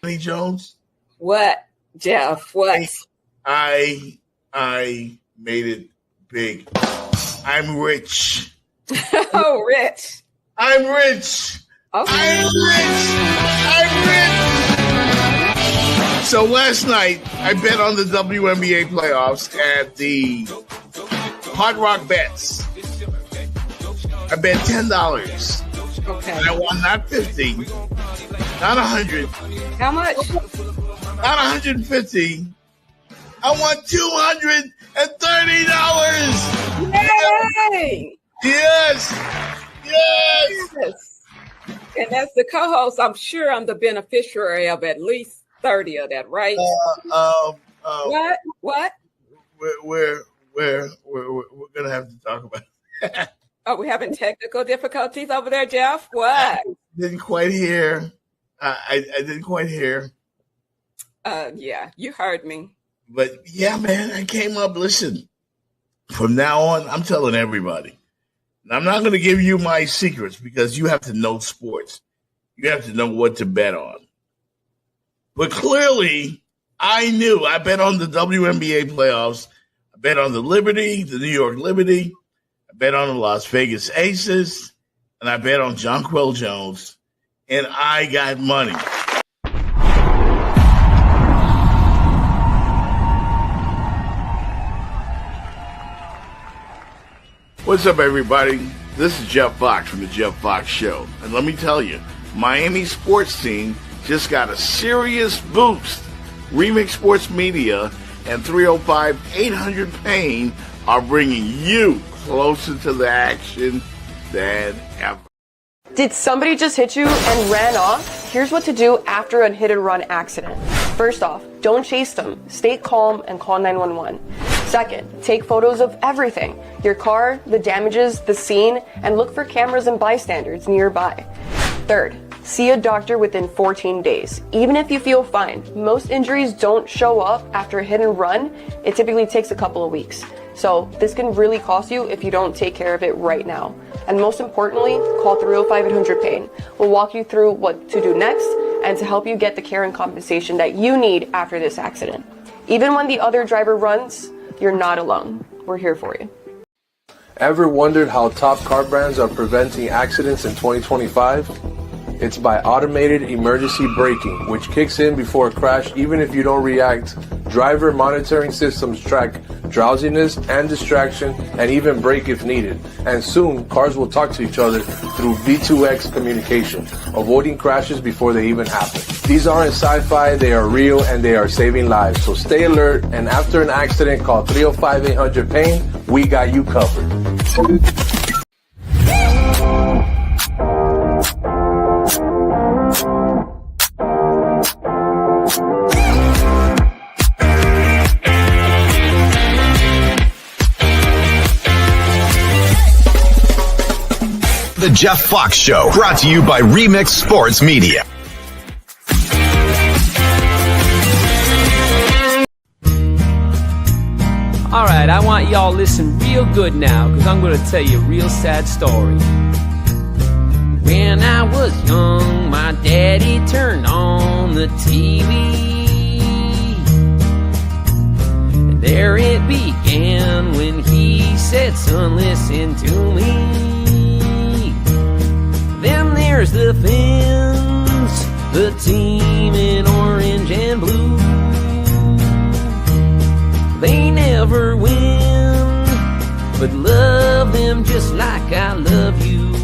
Jones? What, Jeff? What? I made it big. I'm rich. Oh, rich. I'm rich. Okay. I'm rich. So last night, I bet on the WNBA playoffs at the Hard Rock Bets. I bet $10. Okay. And I won not 50, not 100. How much? Not 150. I won $230. Yay! Yes. Yes. And as the co-host, I'm sure I'm the beneficiary of at least 30 of that, right? What? We're gonna have to talk about it. Are we having technical difficulties over there, Jeff? What? Didn't quite hear. I didn't quite hear. Yeah, you heard me. But yeah, man, I came up. Listen, from now on, I'm telling everybody. Now, I'm not going to give you my secrets because you have to know sports. You have to know what to bet on. But clearly, I knew. I bet on the WNBA playoffs. I bet on the New York Liberty. I bet on the Las Vegas Aces. And I bet on Jonquel Jones. And I got money. What's up, everybody? This is Jeff Fox from The Jeff Fox Show. And let me tell you, Miami sports team just got a serious boost. Remix Sports Media and 305-800-PAIN are bringing you closer to the action than ever. Did somebody just hit you and ran off? Here's what to do after a hit and run accident. First off, don't chase them. Stay calm and call 911. Second, take photos of everything. Your car, the damages, the scene, and look for cameras and bystanders nearby. Third, see a doctor within 14 days. Even if you feel fine, most injuries don't show up after a hit and run. It typically takes a couple of weeks. So this can really cost you if you don't take care of it right now. And most importantly, call 305-800-PAIN. We'll walk you through what to do next and to help you get the care and compensation that you need after this accident. Even when the other driver runs, you're not alone. We're here for you. Ever wondered how top car brands are preventing accidents in 2025? It's by automated emergency braking, which kicks in before a crash even if you don't react. Driver monitoring systems track drowsiness and distraction and even brake if needed. And soon, cars will talk to each other through V2X communication, avoiding crashes before they even happen. These aren't sci-fi, they are real and they are saving lives. So stay alert, and after an accident, call 305-800-PAIN. We got you covered. The Jeff Fox Show, brought to you by Remix Sports Media. All right, I want y'all to listen real good now, because I'm going to tell you a real sad story. When I was young, my daddy turned on the TV. And there it began when he said, "Son, listen to me. Then there's the Fins, the team in orange and blue. They never win, but love them just like I love you."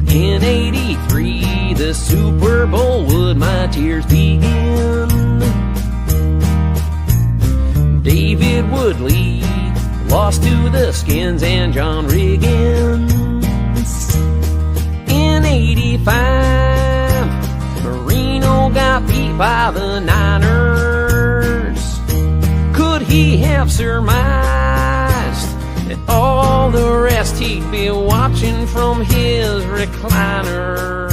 In '83, the Super Bowl, would my tears begin? David Woodley lost to the Skins and John Riggins. In '85, Marino got beat by the Niners. Could he have surmised that all the rest he'd be watching from his recliner?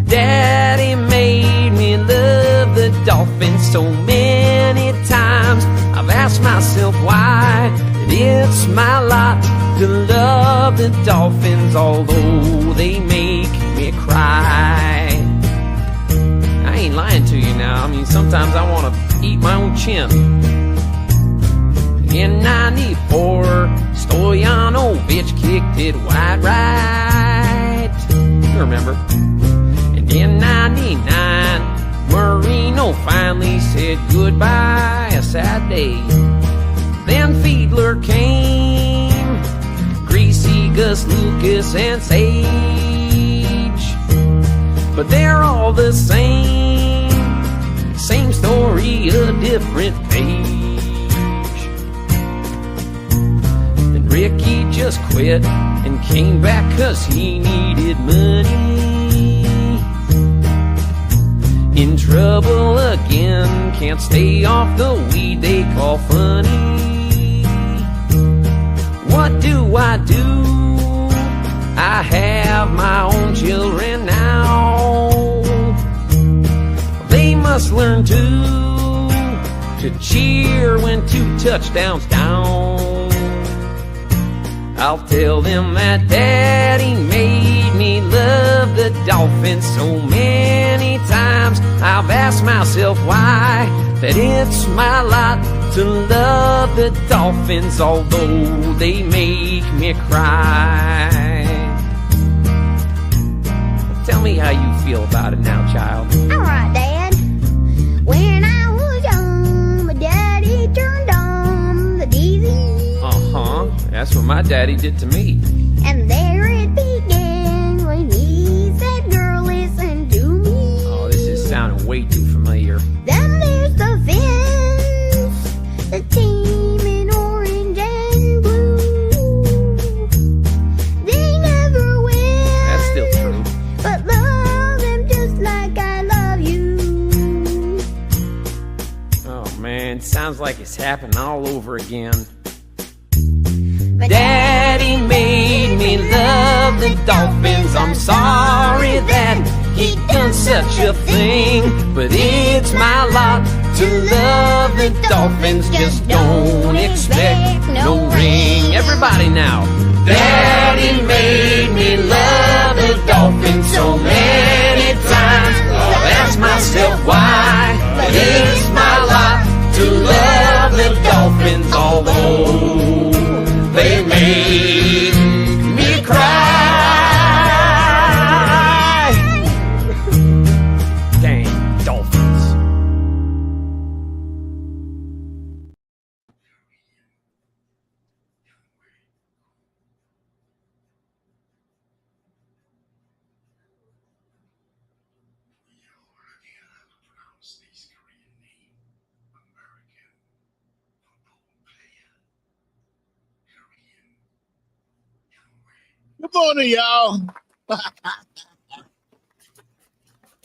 Daddy made me love the Dolphins so many times. I've asked myself why. It's my lot to love the Dolphins, although they make me cry. ain't lying to you now. I mean, sometimes I want to eat my own chin. In 94, Stoyanovich kicked it wide right. You remember? And in 99, Marino finally said goodbye. A sad day. Then Fiedler came, Greasy, Gus, Lucas, and Sage. But they're all the same story, a different page. Then Ricky just quit and came back 'cause he needed money. In trouble again, can't stay off the weed they call funny. What do? I have my own children now. They must learn to cheer when 2 touchdowns down. I'll tell them that Daddy made me love the Dolphins so many times. I've asked myself why, that it's my lot to love the Dolphins, although they make me cry. Tell me how you feel about it now, child. All right, Dad. When I was young, my daddy turned on the TV. Uh-huh. That's what my daddy did to me. And there it began when he said, girl, listen to me. Oh, this is sounding way too familiar. Then there's the Fins, the team in orange and blue. They never win. That's still true. But love them just like I love you. Oh, man. Sounds like it's happening all over again. But Daddy made me love the Dolphins. I'm sorry that he done such a thing, but it's my lot to love the Dolphins. Just don't expect no ring. Everybody now. Daddy made me love the Dolphins so many times. I've asked myself why, but it's my lot to love the Dolphins, although they make me cry. Dang, Dolphins. Good morning, y'all.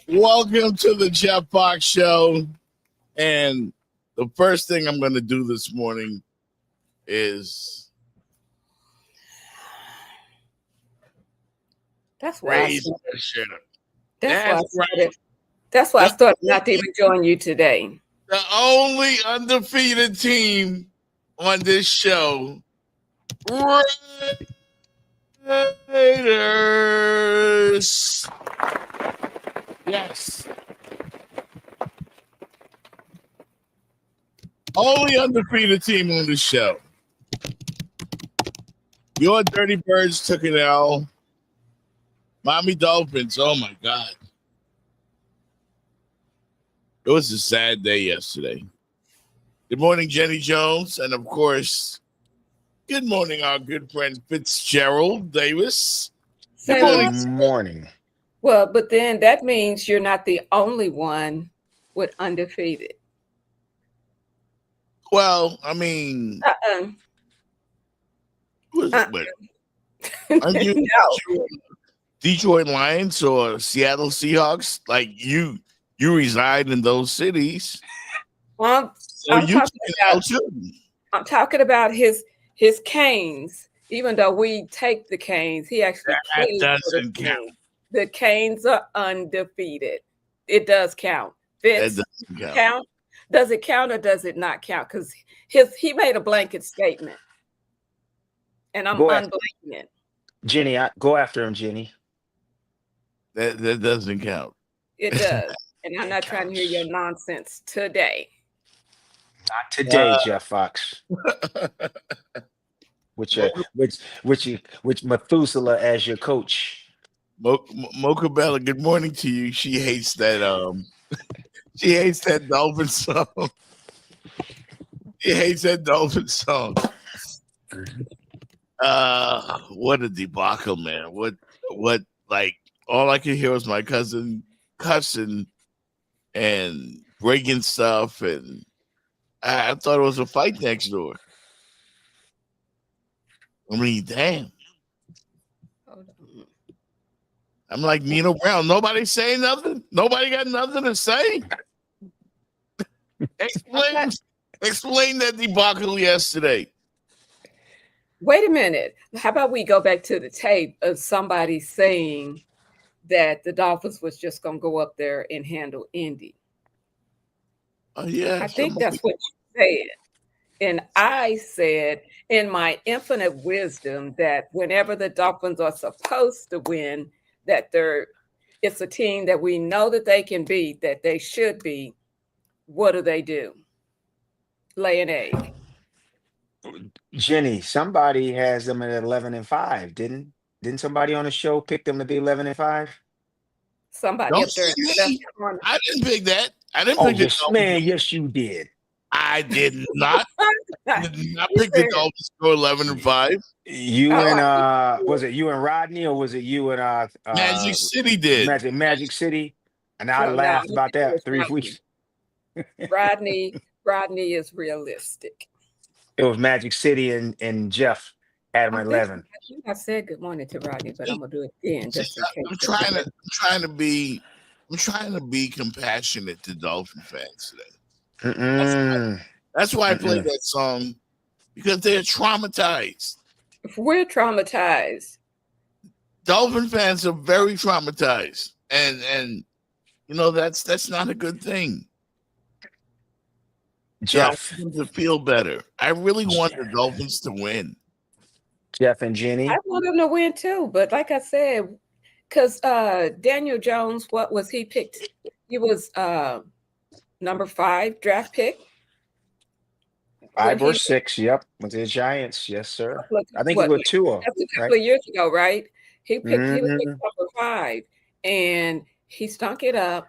Welcome to the Jeff Fox Show. And the first thing I'm going to do this morning is That's why. raise the shit. That's why I started not to even join you today. The only undefeated team on this show, Raiders. Yes. Only undefeated team on this show. Your Dirty Birds took an L. Miami Dolphins, oh my God. It was a sad day yesterday. Good morning, Jenny Jones. And of course, good morning, our good friend Fitzgerald Davis. Good morning. Good morning. Well, but then that means you're not the only one with undefeated. Well, I mean, aren't you Detroit Lions or Seattle Seahawks? Like you reside in those cities. Well, So I'm talking about his Canes. Even though we take the Canes, he actually that plays doesn't for the count. Canes. The Canes are undefeated. It does count. Fitz, That doesn't count. count. Does it count or does it not count? Because he made a blanket statement, and I'm Go ahead. unblanking it. Jenny, go after him, Jenny. That doesn't count. It does, And I'm not trying to hear your nonsense today. Not today, Jeff Fox. Which Methuselah as your coach. Mocha Bella, good morning to you. She hates that she hates that Dolphin song. She hates that Dolphin song. What a debacle, man. What like all I could hear was my cousin cussing and breaking stuff, and I thought it was a fight next door. I mean, damn. I'm like Nino Brown. Nobody saying nothing. Nobody got nothing to say. Explain that debacle yesterday. Wait a minute. How about we go back to the tape of somebody saying that the Dolphins was just going to go up there and handle Indy? Oh yeah, I think that's what you said. And I said, in my infinite wisdom, that whenever the Dolphins are supposed to win, that it's a team that we know that they can beat, that they should beat. What do? Lay an egg. Jenny, somebody has them at 11-5, didn't somebody on the show pick them to be 11-5? Somebody Don't up there. say I didn't pick that. I didn't pick yes, man. Yes, you did. I did not. I did not pick the Dolphins to go 11-5. You and was it you and Rodney, or was it you and Magic City did. Magic City? And I laughed about that 3 weeks. Rodney is realistic. It was Magic City and Jeff had him at 11. I think I said good morning to Rodney, but I'm gonna do it again just in case. I'm trying to be compassionate to Dolphin fans today. That's why I played that song, because they're traumatized. We're traumatized. Dolphin fans are very traumatized, and you know that's not a good thing. Jeff, I want them to feel better. I really want the Dolphins to win. Jeff and Jenny, I want them to win too, but like I said, because Daniel Jones, what was he picked? He was number 5 draft pick. 5 or 6, yep, with the Giants, yes, sir. I think it was 2. That's a couple of years ago, right? He was picked number 5, and he stunk it up.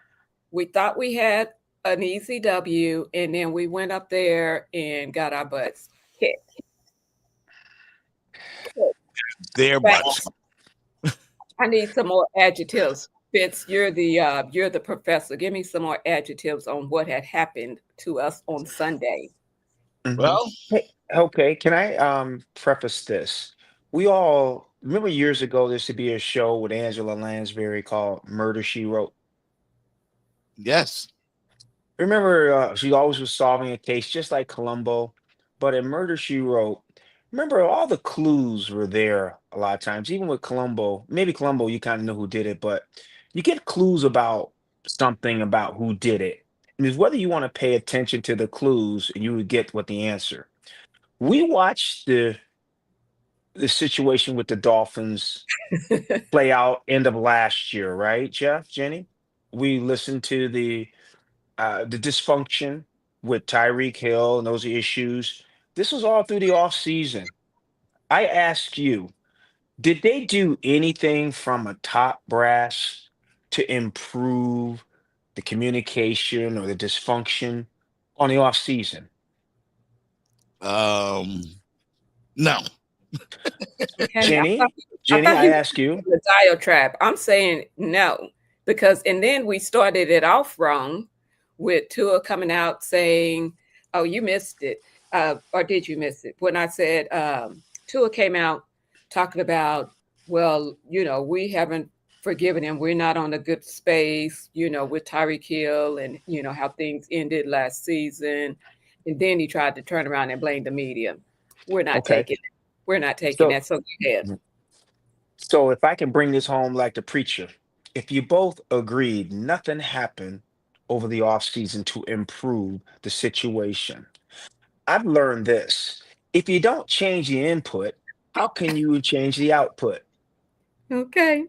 We thought we had an easy W, and then we went up there and got our butts kicked. Their butts. I need some more adjectives. Fitz, you're the professor. Give me some more adjectives on what had happened to us on Sunday. Well, okay. Can I preface this? We all remember years ago there used to be a show with Angela Lansbury called Murder, She Wrote. Yes. Remember, she always was solving a case just like Columbo, but in Murder, She Wrote, remember all the clues were there a lot of times, even with Columbo. Maybe Columbo, you kind of know who did it, but you get clues about something about who did it. And it's whether you want to pay attention to the clues and you would get what the answer. We watched the situation with the Dolphins play out end of last year, right, Jeff, Jenny? We listened to the dysfunction with Tyreek Hill and those issues. This was all through the off season. I ask you, did they do anything from a top brass to improve the communication or the dysfunction on the off season? No. Jenny, I ask you. The diatribe. I'm saying no, because and then we started it off wrong with Tua coming out saying, "Oh, you missed it," or did you miss it? When I said Tua came out talking about, well, we haven't forgiven him. We're not on a good space, with Tyreek Hill and, how things ended last season. And then he tried to turn around and blame the media. We're not taking it. We're not taking that. So go ahead. So if I can bring this home like the preacher, if you both agreed nothing happened over the offseason to improve the situation, I've learned this. If you don't change the input, how can you change the output? Okay.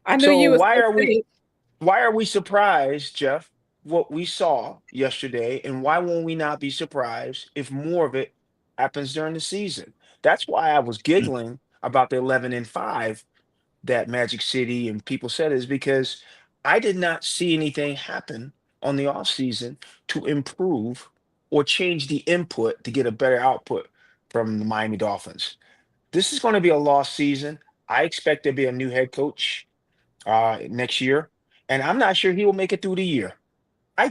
I knew you. Why are we surprised, Jeff, what we saw yesterday, and why won't we not be surprised if more of it happens during the season? That's why I was giggling about the 11-5 that Magic City and people said, is because I did not see anything happen on the offseason to improve or change the input to get a better output from the Miami Dolphins. This is going to be a lost season. I expect there to be a new head coach next year, and I'm not sure he will make it through the year. I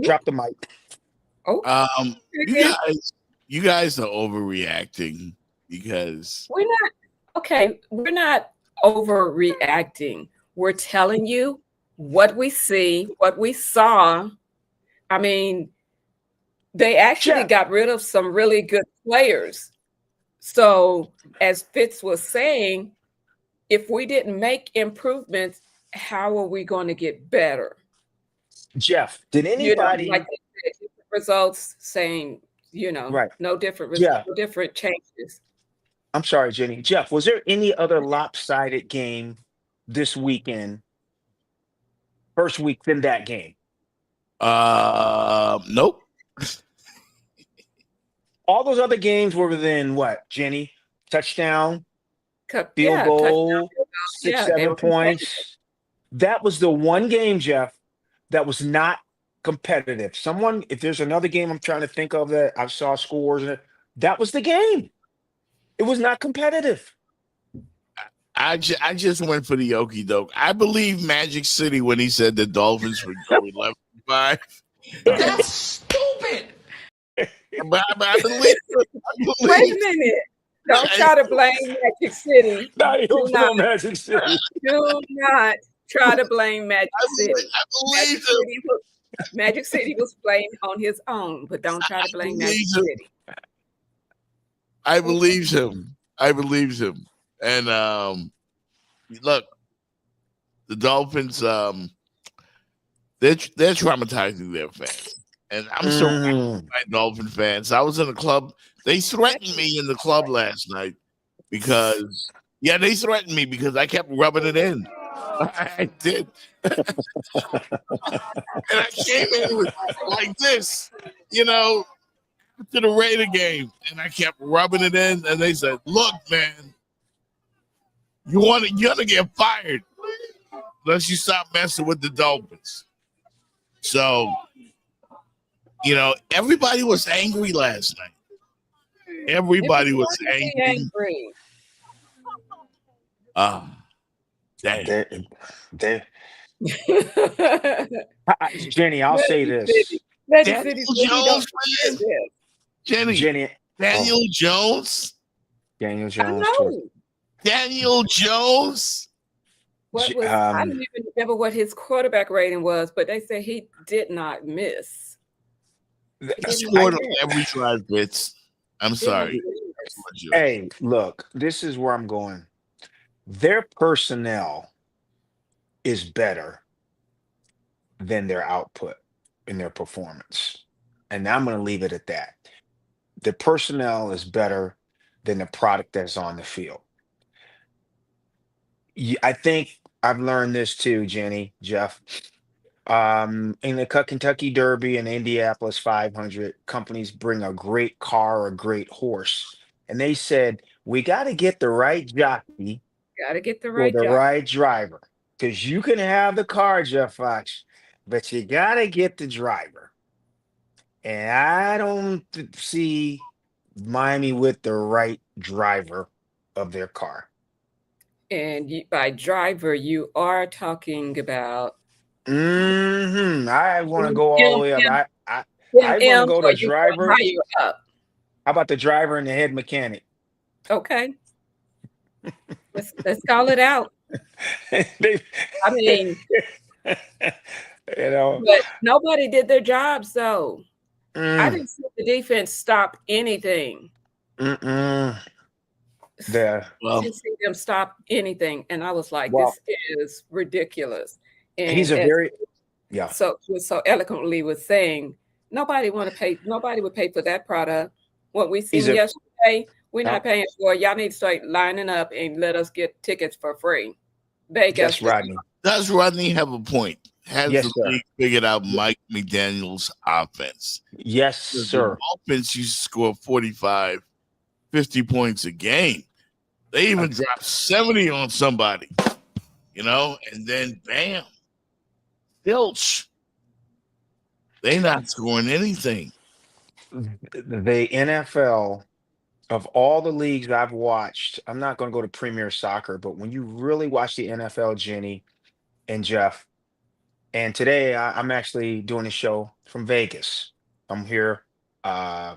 dropped the mic. Um, you guys are overreacting because We're not okay. We're not overreacting. We're telling you what we see, what we saw. I mean, they actually got rid of some really good players. So, as Fitz was saying, if we didn't make improvements, how are we going to get better? Jeff, did anybody like results saying, right? No different results, Yeah. no different changes. I'm sorry, Jenny. Jeff, was there any other lopsided game this weekend, first week, than that game? Nope. All those other games were within what, Jenny? Touchdown, field goal, touchdown, 6-7 points. That was the one game, Jeff, that was not competitive. If there's another game I'm trying to think of that I saw scores in it, that was the game. It was not competitive. I just went for the okie doke. I believe Magic City when he said the Dolphins would go 11-5. That's stupid. But I believe. Wait a minute. Don't try to blame Magic City. No, you don't know Magic City. Do not try to blame Magic City. Magic City was playing on his own, but don't try to blame Magic City. I believe him. And look, the Dolphins, they're traumatizing their fans. And I'm surrounded by Dolphin fans. I was in a club. They threatened me in the club last night because I kept rubbing it in. I did. And I came in with like this, to the Raider game, and I kept rubbing it in, and they said, "Look, man, you're gonna get fired unless you stop messing with the Dolphins." So, everybody was angry last night. Everybody was angry. Damn. Jenny, I'll say this. Daniel Jones. Daniel Jones. I don't even remember what his quarterback rating was, but they said he did not miss. He scored on every drive, Fitz. I'm sorry. Hey, look, this is where I'm going. Their personnel is better than their output in their performance. And I'm going to leave it at that. The personnel is better than the product that's on the field. I think I've learned this too, Jenny, Jeff. In the Kentucky Derby and Indianapolis 500, companies bring a great car or a great horse. And they said, we got to get the right jockey. Got to get the right driver. Because you can have the car, Jeff Fox, but you got to get the driver. And I don't see Miami with the right driver of their car. And by driver, you are talking about. I want to go all the way up. I want to go to driver. How about the driver and the head mechanic? Okay. Let's call it out. I mean, but nobody did their jobs though. I didn't see the defense stop anything. I didn't see them stop anything, and I was like, "This is ridiculous." And he's So eloquently was saying, nobody would pay for that product. What we seen yesterday, we're not paying for it. Y'all need to start lining up and let us get tickets for free. Yes, Rodney. Does Rodney have a point? Has the Yes, sir. league figured out Mike McDaniel's offense? Yes, Because the sir. Dolphins used to score 45, 50 points a game. They even dropped 70 on somebody, and then bam, filch. They not scoring anything. The NFL, of all the leagues I've watched, I'm not going to go to Premier Soccer, but when you really watch the NFL, Jenny and Jeff, and today I'm actually doing a show from Vegas. I'm here. Uh,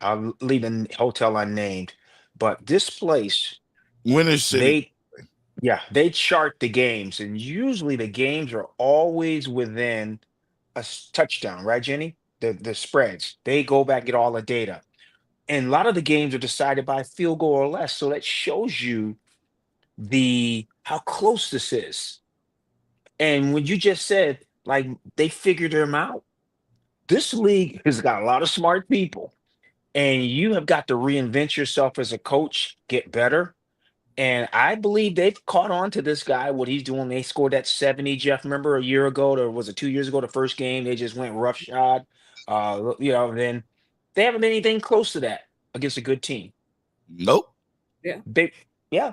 I'll leave the hotel unnamed, but this place, Winter City. they yeah, they chart the games, and usually the games are always within a touchdown, right, Jenny? The spreads. They go back, get all the data. And a lot of the games are decided by a field goal or less. So that shows you the how close this is. And when you just said, like, they figured them out, this league has got a lot of smart people, and you have got to reinvent yourself as a coach, get better. And I believe they've caught on to this guy, what he's doing. They scored that 70, Jeff. Remember a year ago, or was it 2 years ago, the first game? They just went roughshod. Then they haven't been anything close to that against a good team. Nope. Yeah. Yeah.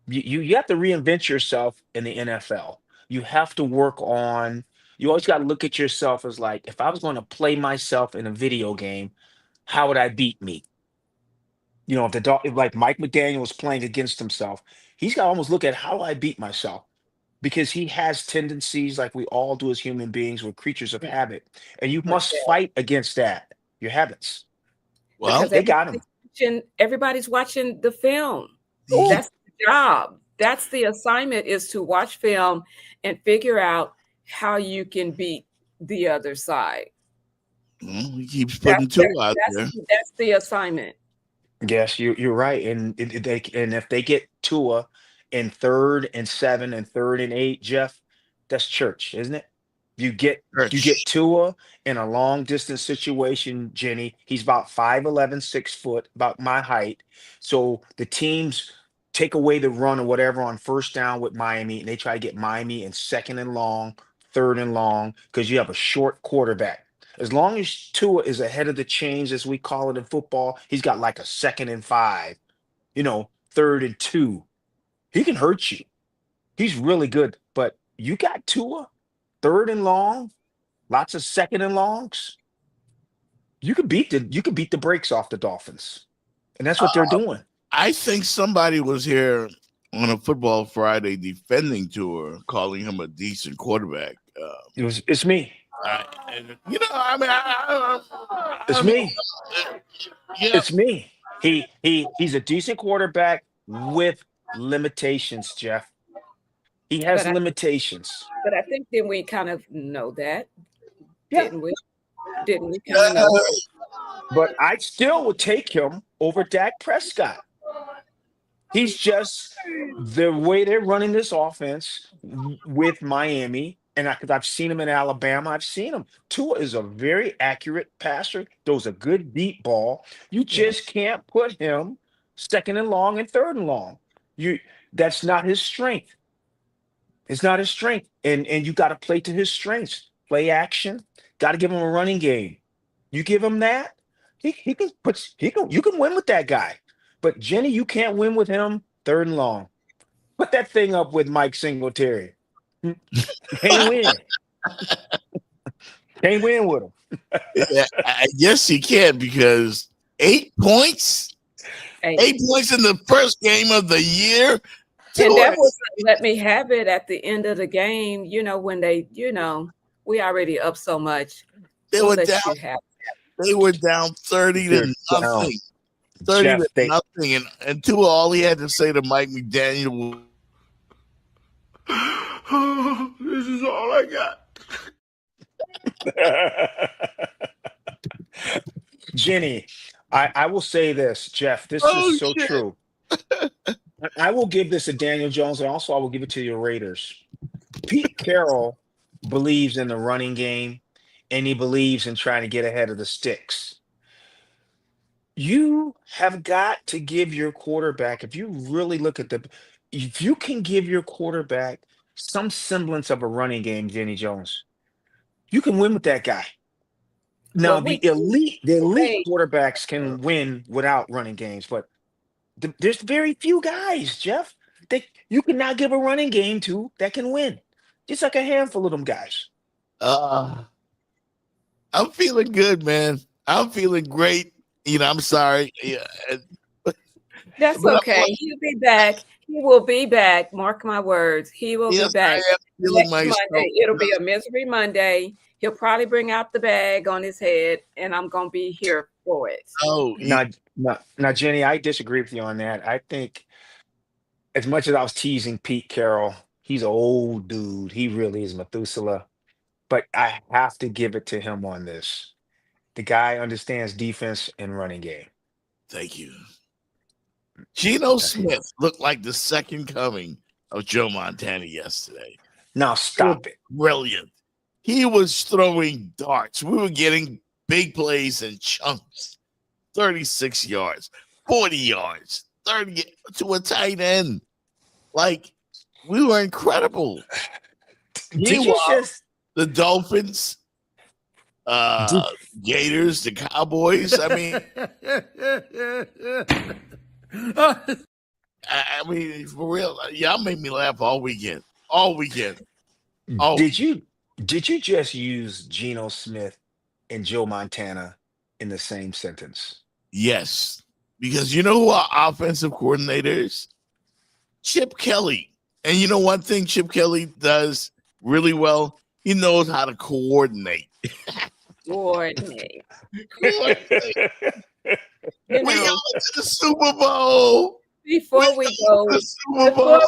You have to reinvent yourself in the NFL. You have to work on, you always got to look at yourself as like, if I was going to play myself in a video game, how would I beat me? If like Mike McDaniel was playing against himself, he's got to almost look at how do I beat myself, because he has tendencies like we all do as human beings. We're creatures of habit, and you must fight against that, your habits. Well, Because They got him. everybody's watching the film. Oh, That's the job. That's the assignment, is to watch film and figure out how you can beat the other side. he keeps putting two out there. That's the assignment. yes, you're right. And if they get Tua in 3rd and 7 and 3rd and 8, Jeff, that's church, isn't it? You get Tua in a long distance situation, Jenny. He's about 5'11", 6 foot, about my height. So the teams take away the run or whatever on first down with Miami, and they try to get Miami in 2nd and long, 3rd and long, because you have a short quarterback. As long as Tua is ahead of the chains, as we call it in football, he's got like a 2nd and 5, 3rd and 2. He can hurt you. He's really good. But you got Tua, 3rd and long, lots of 2nd and longs. You could beat the brakes off the Dolphins. And that's what they're doing. I think somebody was here on a Football Friday defending Tua, calling him a decent quarterback. It's me. It's me. Yeah. It's me. He's a decent quarterback with limitations, Jeff. He has But I- limitations. But I think then we kind of know that, Yeah. didn't we? Didn't we kind of know that? But I still would take him over Dak Prescott. He's just the way they're running this offense with Miami. And because I've seen him in Alabama, I've seen him. Tua is a very accurate passer, throws a good deep ball. You just can't put him 2nd and long and 3rd and long. That's not his strength. It's not his strength. And you got to play to his strengths. Play action. Got to give him a running game. You give him that, you can win with that guy. But Jenny, you can't win with him 3rd and long. Put that thing up with Mike Singletary. Can't win. Can't win with him. I guess he can, because 8 points? 8 points in the first game of the year? And that was let me have it at the end of the game, when they, we already up so much. They were down 30 to nothing. 30 to nothing. And Tua, all he had to say to Mike McDaniel was, this is all I got. Jenny, I will say this, Jeff. This is so true. I will give this to Daniel Jones, and also I will give it to your Raiders. Pete Carroll believes in the running game, and he believes in trying to get ahead of the sticks. You have got to give your quarterback, if you really look at if you can give your quarterback some semblance of a running game, Danny Jones, you can win with that guy. Now, Well, we the elite say, quarterbacks can win without running games, but there's very few guys, Jeff, that you cannot give a running game to that can win. Just like a handful of them guys. Uh, I'm feeling good, man. I'm feeling great. I'm sorry. Yeah, that's but okay. I'm, He'll be back. He will be back. Mark my words. He will be yes, I back am feeling next myself. Monday. It'll be a misery Monday. He'll probably bring out the bag on his head, and I'm gonna be here for it. Oh, Now, Jenny, I disagree with you on that. I think as much as I was teasing Pete Carroll, he's an old dude. He really is Methuselah. But I have to give it to him on this. The guy understands defense and running game. thank you. Geno That's it. Smith looked like the second coming of Joe Montana yesterday. Now stop it. Brilliant. He was throwing darts. We were getting big plays in chunks. 36 yards, 40 yards, 30 to a tight end. Like, we were incredible. Did you Meanwhile, just the Dolphins, Gators, the Cowboys. I mean, I mean, for real, y'all made me laugh all weekend. All weekend. Oh, did you just use Geno Smith and Joe Montana in the same sentence? yes. Because you know who our offensive coordinator is? Chip Kelly. And you know one thing Chip Kelly does really well? He knows how to coordinate. Coordinate. Coordinate. You We know, got to the Super Bowl. before we go, The Super Bowl.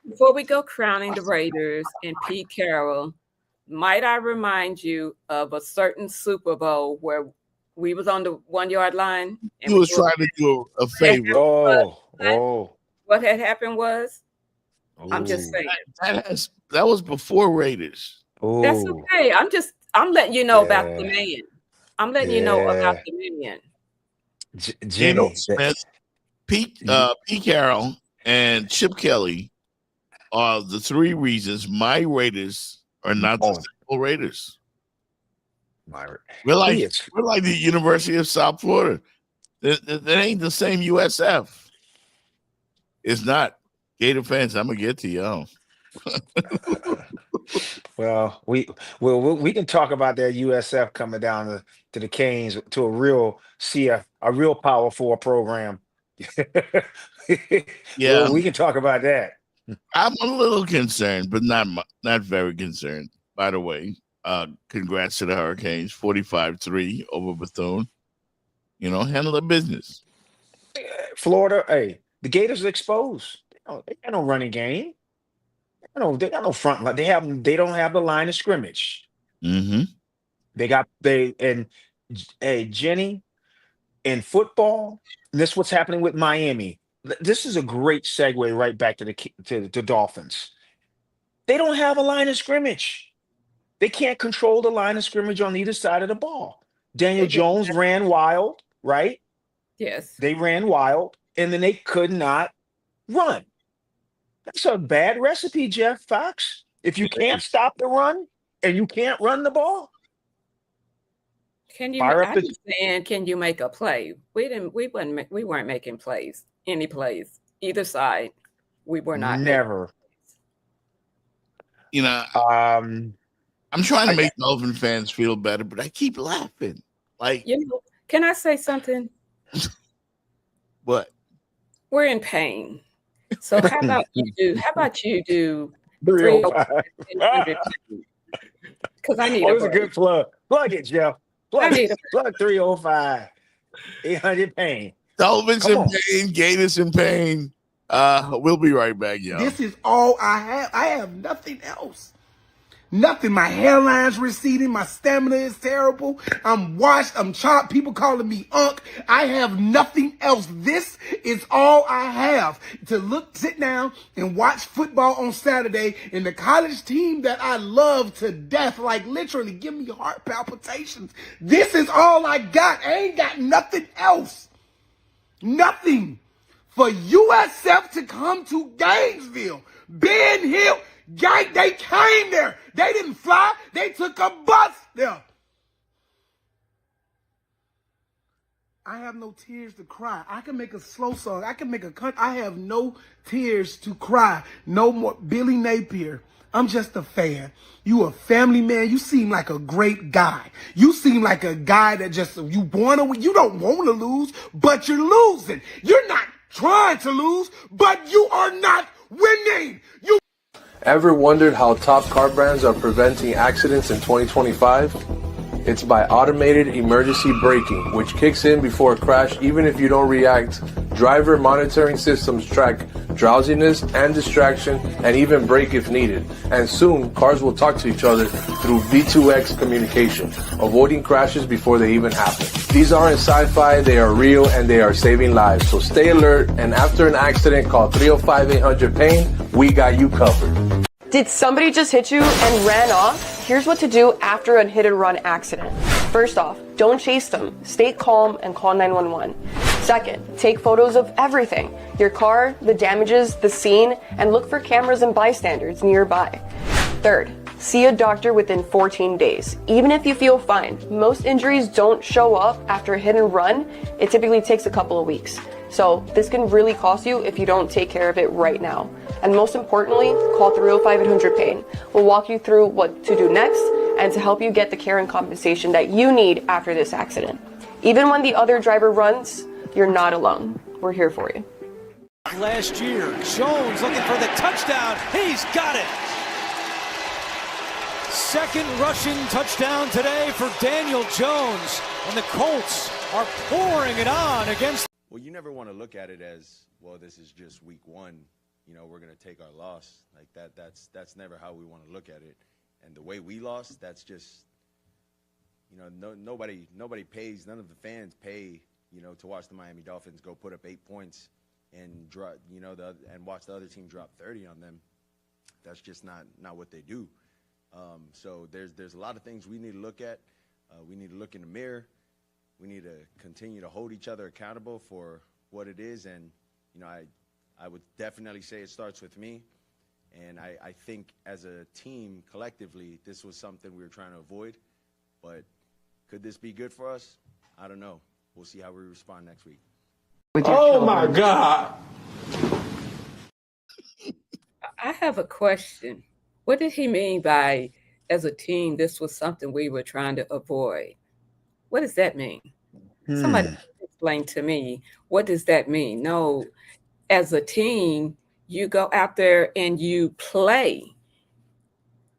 before we go crowning the Raiders and Pete Carroll, might I remind you of a certain Super Bowl where we was on the 1 yard line? And He was trying to do a favor. What had happened was, I'm just saying. That was before Raiders. That's okay. I'm letting you know about the Yeah. man. I'm letting you know about the man. Geno Jenny, Smith, Pete Carroll, and Chip Kelly are the three reasons my Raiders are not the Seattle Raiders. We're like the University of South Florida. That ain't the same USF. It's not. Gator fans, I'm gonna get to y'all. Well, we can talk about that USF coming down to the Canes to a real Power 4 program. Yeah, Well, we can talk about that. I'm a little concerned, but not very concerned. By the way, congrats to the Hurricanes, 45-3 over Bethune. Handle their business. Florida, hey, the Gators are exposed. They got no running game. They got no front line. They don't have the line of scrimmage. Mm-hmm. Hey, Jenny, in football, this is what's happening with Miami. This is a great segue right back to the Dolphins. They don't have a line of scrimmage. They can't control the line of scrimmage on either side of the ball. Daniel Jones ran wild, right? Yes. They ran wild, and then they could not run. That's a bad recipe, Jeff Fox. If you can't stop the run and you can't run the ball, Can you make a play? We weren't making plays. Any plays, either side. We were not. Never. I'm trying to make Dolphin fans feel better, but I keep laughing. Like, can I say something? What? We're in pain. So how about you do 305? Because I need It was a good plug. Plug it, Jeff. Plug 305. 800 pain. Dolphins in pain, Gators in pain. We'll be right back, y'all. This is all I have. I have nothing else. Nothing. My hairline's receding. My stamina is terrible. I'm washed. I'm chopped. People calling me unk. I have nothing else. This is all I have to sit down and watch football on Saturday. And the college team that I love to death, like literally give me heart palpitations. This is all I got. I ain't got nothing else. Nothing. for USF to come to Gainesville, Ben Hill. They came there. They didn't fly. They took a bus there. I have no tears to cry. I can make a slow song. I can make a cut. I have no tears to cry. No more Billy Napier. I'm just a fan. You a family man. You seem like a great guy. You seem like a guy that just, you don't want to lose, but you're losing. You're not trying to lose, but you are not winning. You Ever wondered how top car brands are preventing accidents in 2025? It's by automated emergency braking, which kicks in before a crash even if you don't react. Driver monitoring systems track drowsiness and distraction and even brake if needed. And soon, cars will talk to each other through V2X communication, avoiding crashes before they even happen. These aren't sci-fi, they are real and they are saving lives. So stay alert, and after an accident, call 305-800-PAIN. We got you covered. Did somebody just hit you and ran off? Here's what to do after a hit and run accident. First off, don't chase them. Stay calm and call 911. Second, take photos of everything. Your car, the damages, the scene, and look for cameras and bystanders nearby. Third, see a doctor within 14 days. Even if you feel fine, most injuries don't show up after a hit and run. It typically takes a couple of weeks. So this can really cost you if you don't take care of it right now. And most importantly, call 305-800-PAIN. We'll walk you through what to do next and to help you get the care and compensation that you need after this accident. Even when the other driver runs, you're not alone. We're here for you. Last year, Jones looking for the touchdown. He's got it. Second rushing touchdown today for Daniel Jones. And the Colts are pouring it on against. Well, you never want to look at it as, well, this is just week one. You know, we're going to take our loss like that. That's never how we want to look at it. And the way we lost, that's just, you know, nobody pays. None of the fans pay, you know, to watch the Miami Dolphins go put up 8 points and drop, you know, and watch the other team drop 30 on them. That's just not what they do. So there's a lot of things we need to look at. We need to look in the mirror. We need to continue to hold each other accountable for what it is. And, you know, I would definitely say it starts with me. And I think as a team, collectively, this was something we were trying to avoid. But could this be good for us? I don't know. We'll see how we respond next week. Oh, my God. I have a question. What did he mean by, as a team, this was something we were trying to avoid? What does that mean? Somebody explain to me. What does that mean? No, as a team, you go out there and you play,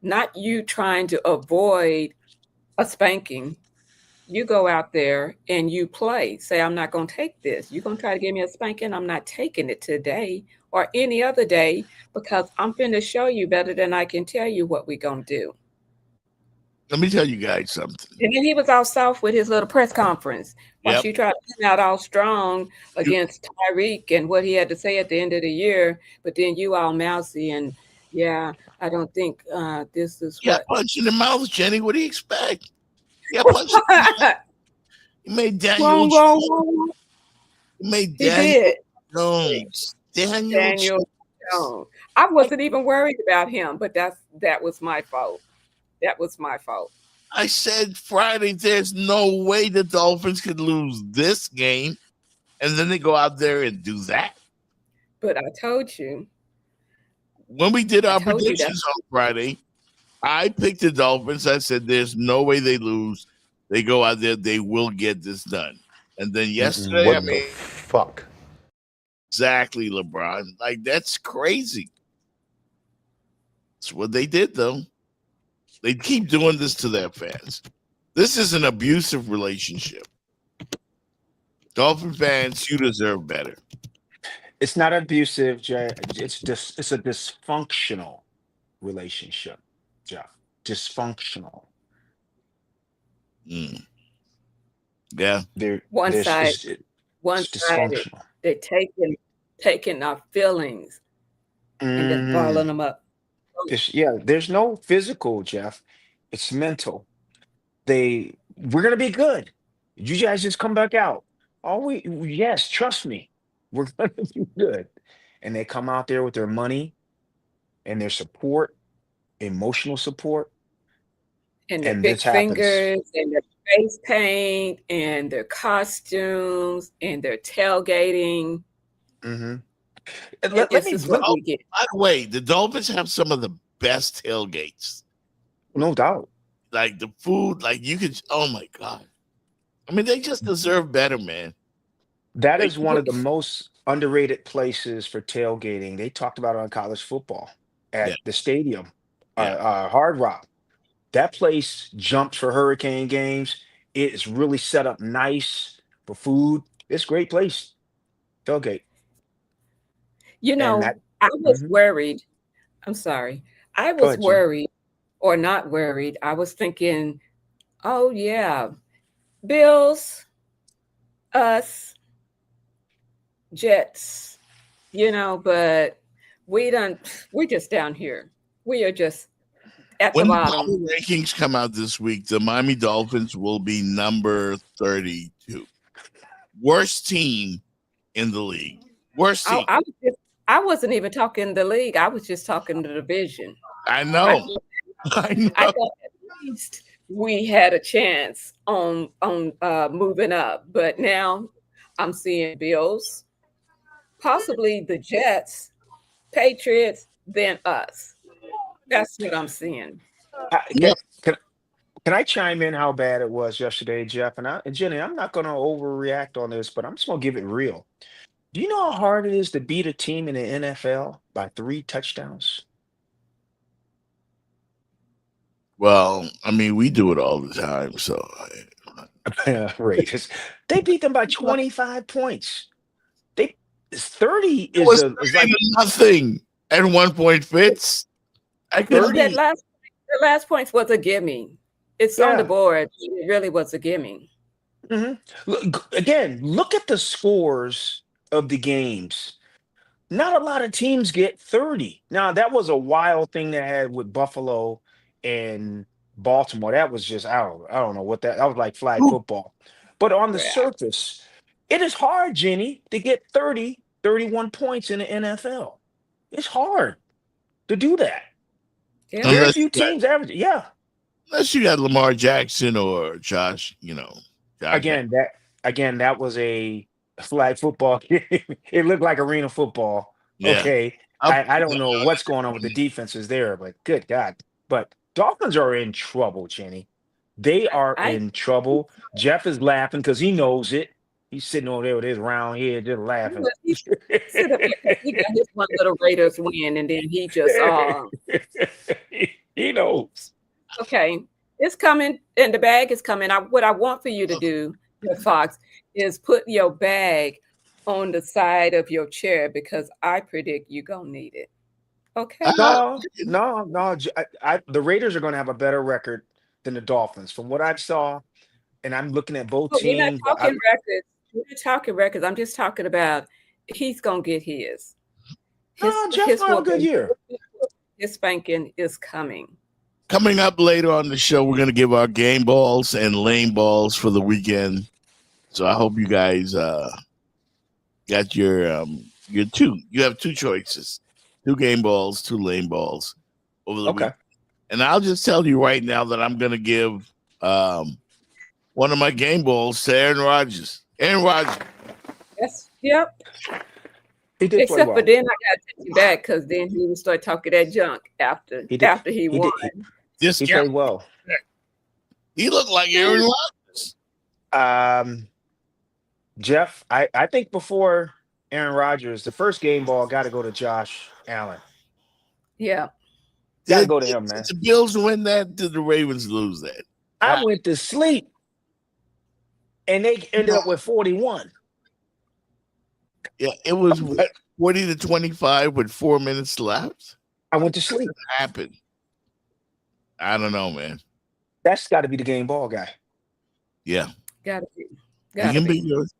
not you trying to avoid a spanking. You go out there and you play. Say, I'm not going to take this. You're going to try to give me a spanking. I'm not taking it today or any other day because I'm going to show you better than I can tell you what we're going to do. Let me tell you guys something. And then he was all soft with his little press conference. Once you try to come out all strong against Tyreek and what he had to say at the end of the year, but then you all mousy and, yeah, I don't think this is what. Punch in the mouth, Jenny. What do you expect? Yeah, punch in the mouth. You made Daniel Jones. You made Daniel Jones. Daniel Jones. I wasn't even worried about him, but that was my fault. That was my fault. I said Friday, there's no way the Dolphins could lose this game. And then they go out there and do that. But I told you. When we did our predictions on Friday, I picked the Dolphins. I said there's no way they lose. They go out there, they will get this done. And then yesterday, what the fuck? Exactly, LeBron. Like, that's crazy. That's what they did, though. They keep doing this to their fans. This is an abusive relationship. Dolphin fans, you deserve better. It's not abusive, Jay. It's a dysfunctional relationship, Jeff. Dysfunctional. Yeah. One-sided. They're taking our feelings and then balling them up. There's no physical, Jeff. It's mental. We're gonna be good. You guys just come back out. Yes, trust me. We're gonna do good. And they come out there with their money and their support, emotional support, And their and this big happens. fingers and their face paint and their costumes and their tailgating. hmm And Let this me is what Oh, we get. by the way, the Dolphins have some of the best tailgates. no doubt. Like the food, like you could. Oh my god! I mean, they just deserve better, man. That They, is one of the most underrated places for tailgating. They talked about it on college football yeah, at the stadium, yeah. Hard Rock. That place jumped for hurricane games. It is really set up nice for food. It's a great place, tailgate. You And that, know, I was mhm. worried. I'm sorry. I Go was ahead, Gene. worried or not worried. I was thinking, oh, yeah, Bills, us, Jets, but we're just down here. We are just at the When the bottom. power rankings come out this week, the Miami Dolphins will be number 32. Worst team in the league. Worst I, team. I, was just, I wasn't even talking the league. I was just talking the division. I I, know. I I know. thought at least we had a chance on moving up, but now I'm seeing Bills, possibly the Jets, Patriots, then us. That's what I'm seeing. Uh, Yeah. Can, can, can I chime in how bad it was yesterday, Jeff? And Jenny, I'm not going to overreact on this, but I'm just going to give it real. Do you know how hard it is to beat a team in the NFL by 3 touchdowns? Well, I mean, we do it all the time. So, Raiders. They beat them by it 25 points. They 30 was is 30 like to nothing at one point, Fitz. I couldn't. That 30. last points was a gimme. It's on the Yeah. board. It really was a gimme. Again, look at the scores of the games. Not a lot of teams get 30. Now, that was a wild thing they had with Buffalo and Baltimore. That was just, I don't know what that was like flag football. But on the Yeah. surface, it is hard, Jenny, to get 30, 31 points in the NFL. It's hard to do that. Yeah. Very Unless few you got, teams average. Yeah. unless you got Lamar Jackson or Josh, Josh. That was a flag football game. It looked like arena football. Yeah. Okay. Up, I don't know what's going on with the defenses there, but good God. But Dolphins are in trouble, Jenny. They are I in trouble. Jeff is laughing because he knows it. He's sitting over there with his round head just laughing. he sit up here 'cause he got his one little Raiders win, and then he just He knows. okay. It's coming, and the bag is coming. What I want for you to do, Fox, is put your bag on the side of your chair because I predict you're gonna need it. Okay. No. The Raiders are going to have a better record than the Dolphins, from what I saw. And I'm looking at both But we're not teams. talking records. We're not talking records. I'm just talking about he's gonna get his. Jeff's going to have a good year. His spanking is coming. Coming up later on the show, we're going to give our game balls and lane balls for the weekend. So I hope you guys got your two. You have two choices: 2 game balls, 2 lane balls over the week. And I'll just tell you right now that I'm going to give one of my game balls to Aaron Rodgers. Aaron Rodgers. Yes. Yep. He did play Except well. for then I got to take you back because then he would start talking that junk after he won. He played well. He looked like Aaron Rodgers. Jeff, I think before Aaron Rodgers, the first game ball got to go to Josh Allen. Yeah. Got to go to him, man. Did the Bills win that? Did the Ravens lose that? I went to sleep, and they ended up with 41. Yeah, it was 40-25 with 4 minutes left. I went to sleep. What happened? I don't know, man. That's got to be the game ball guy. Yeah. Gotta be. He can be yours.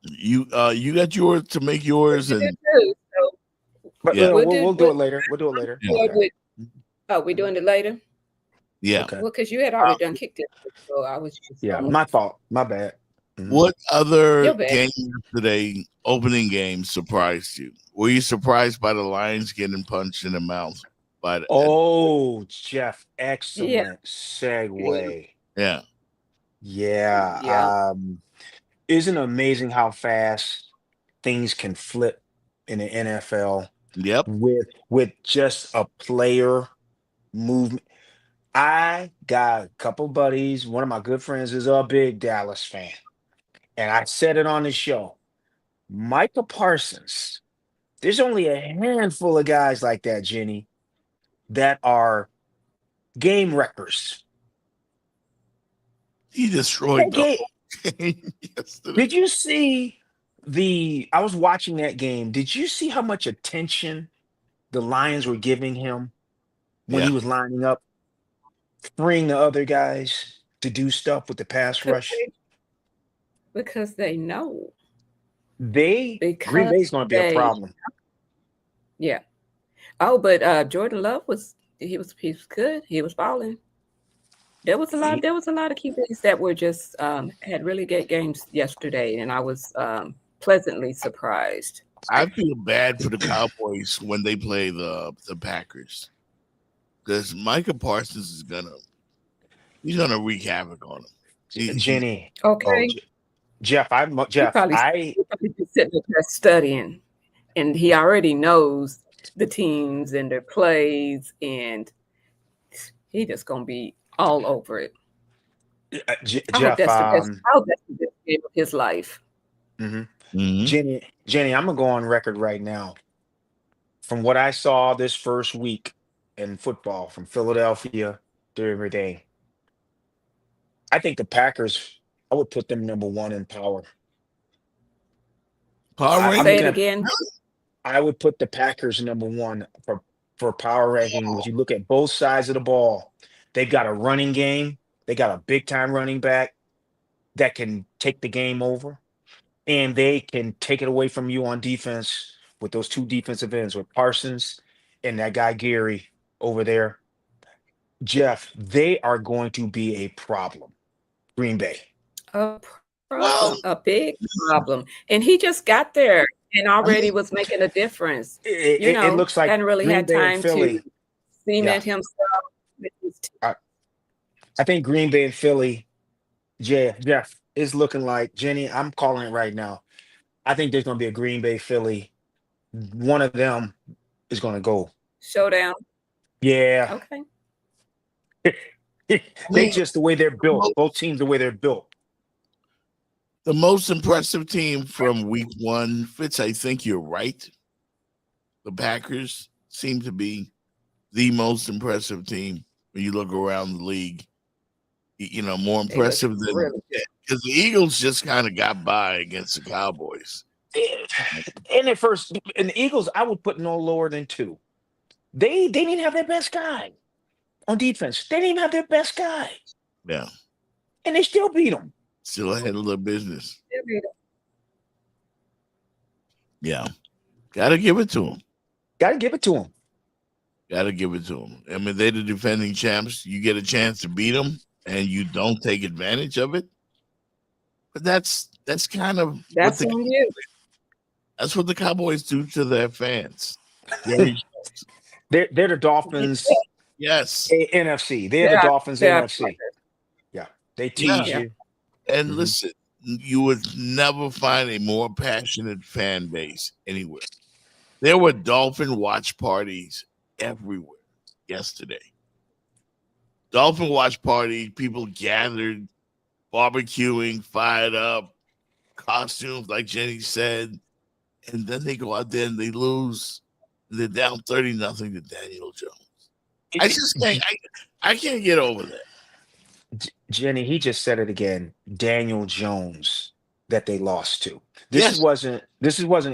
You got yours to make yours, and but yeah. we'll do it later. We'll do it later. Oh, we're doing it later. Yeah. Okay. Well, because you had already done kicked it, so I was just my fault. My bad. What other You're back. game today, opening game, surprised you? Were you surprised by the Lions getting punched in the mouth? Oh, Jeff, Yeah. excellent segue. Yeah. Yeah. Yeah. Isn't it amazing how fast things can flip in the NFL Yep. with just a player movement? I got a couple buddies. One of my good friends is a big Dallas fan. And I said it on the show. Micah Parsons, there's only a handful of guys like that, Jenny, that are game wreckers. He destroyed the Ga- whole game yesterday. Did you see I was watching that game. Did you see how much attention the Lions were giving him when Yeah. he was lining up, freeing the other guys to do stuff with the pass rush? Because they know. Green Because Bay's going to be a they problem. Yeah. Oh, but Jordan Love was good. He was balling. There was a lot of QBs that were just had really good games yesterday, and I was pleasantly surprised. I feel bad for the Cowboys when they play the Packers because Micah Parsons is he's gonna wreak havoc on them. Jenny. Okay. Jeff, He probably just sitting there studying, and he already knows the teams and their plays, and he just gonna be all over it. Jeff, I hope that's the best game of his life. Jenny, I'm gonna go on record right now. From what I saw this first week in football from Philadelphia to every day, I think the Packers, I would put them number one in power. Say it again. I would put the Packers number one for power ranking. When you look at both sides of the ball, they've got a running game. They got a big time running back that can take the game over, and they can take it away from you on defense with those two defensive ends with Parsons and that guy Gary over there. Jeff, they are going to be a problem. Green Bay. A big problem. And he just got there and already was making a difference. It looks like hadn't really Green had Bay and time Philly. to cement himself with his team. I think Green Bay and Philly, Jeff, is looking like, Jenny, I'm calling it right now. I think there's going to be a Green Bay Philly. One of them is going to go. Showdown. Yeah. Okay. They just the way they're built. Both teams the way they're built. The most impressive team from week one, Fitz, I think you're right. The Packers seem to be the most impressive team when you look around the league. More impressive than because the Eagles just kind of got by against the Cowboys. And the Eagles, I would put no lower than 2. They didn't have their best guy on defense. They didn't even have their best guy. Yeah. And they still beat them. Still ahead of the business. Yeah. Got to give it to them. Got to give it to them. Got to give it to them. I mean, they're the defending champs. You get a chance to beat them, and you don't take advantage of it. But that's kind of that's on you. That's what the Cowboys do to their fans. They're the Dolphins. Yes. NFC. They're the Dolphins NFC. Yeah. They tease you. And listen, you would never find a more passionate fan base anywhere. There were Dolphin watch parties everywhere yesterday. Dolphin watch party, people gathered, barbecuing, fired up, costumes, like Jenny said. And then they go out there and they lose. They're down 30-0 to Daniel Jones. I just can't. I can't get over that. Jenny, he just said it again. Daniel Jones that they lost to. This wasn't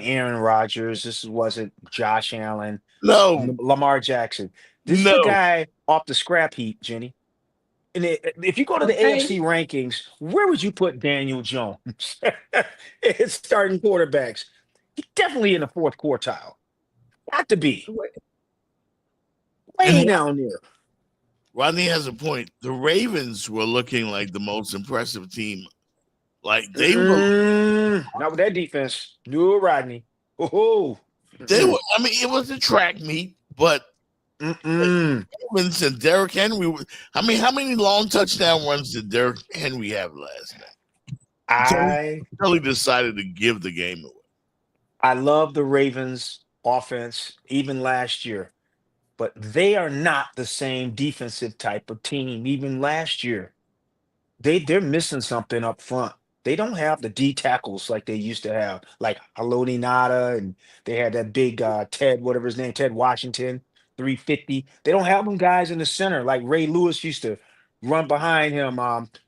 Aaron Rodgers. This wasn't Josh Allen. No. Lamar Jackson. This is the guy off the scrap heap, Jenny. And if you go to the AFC rankings, where would you put Daniel Jones? It's starting quarterbacks. He's definitely in the 4th quartile. Got to be. Way down there. Rodney has a point. The Ravens were looking like the most impressive team Like they were, Not with that defense. No, Rodney. Oh, they were. I mean, it was a track meet, but Owens and Derrick Henry. How many long touchdown runs did Derrick Henry have last night? I really decided to give the game away. I love the Ravens offense even last year, but they are not the same defensive type of team even last year. They're missing something up front. They don't have the D tackles like they used to have, like Haloti Nada, and they had that big Ted, whatever his name, Ted Washington, 350. They don't have them guys in the center like Ray Lewis used to run behind him.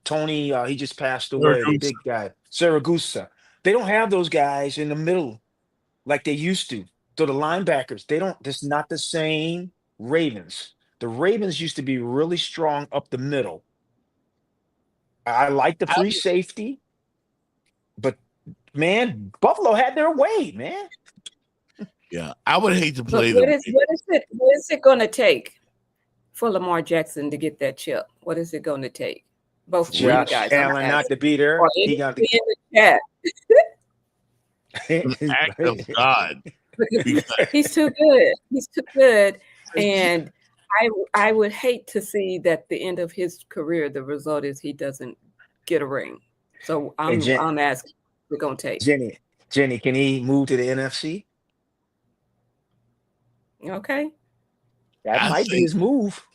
Tony, he just passed away, the big guy, Saragusa. They don't have those guys in the middle like they used to. So the linebackers, it's not the same Ravens. The Ravens used to be really strong up the middle. I like the free safety, but man, Buffalo had their way, man. Yeah, I would hate to play What is it going to take for Lamar Jackson to get that chip? What is it going to take? Both of you Josh guys. Allen not to be there. He got in the chat. an act of God. He's too good. He's too good, and I would hate to see that the end of his career, the result is he doesn't get a ring. So I'm asking, we're gonna take Jenny. Can he move to the NFC? Okay, That might be his move.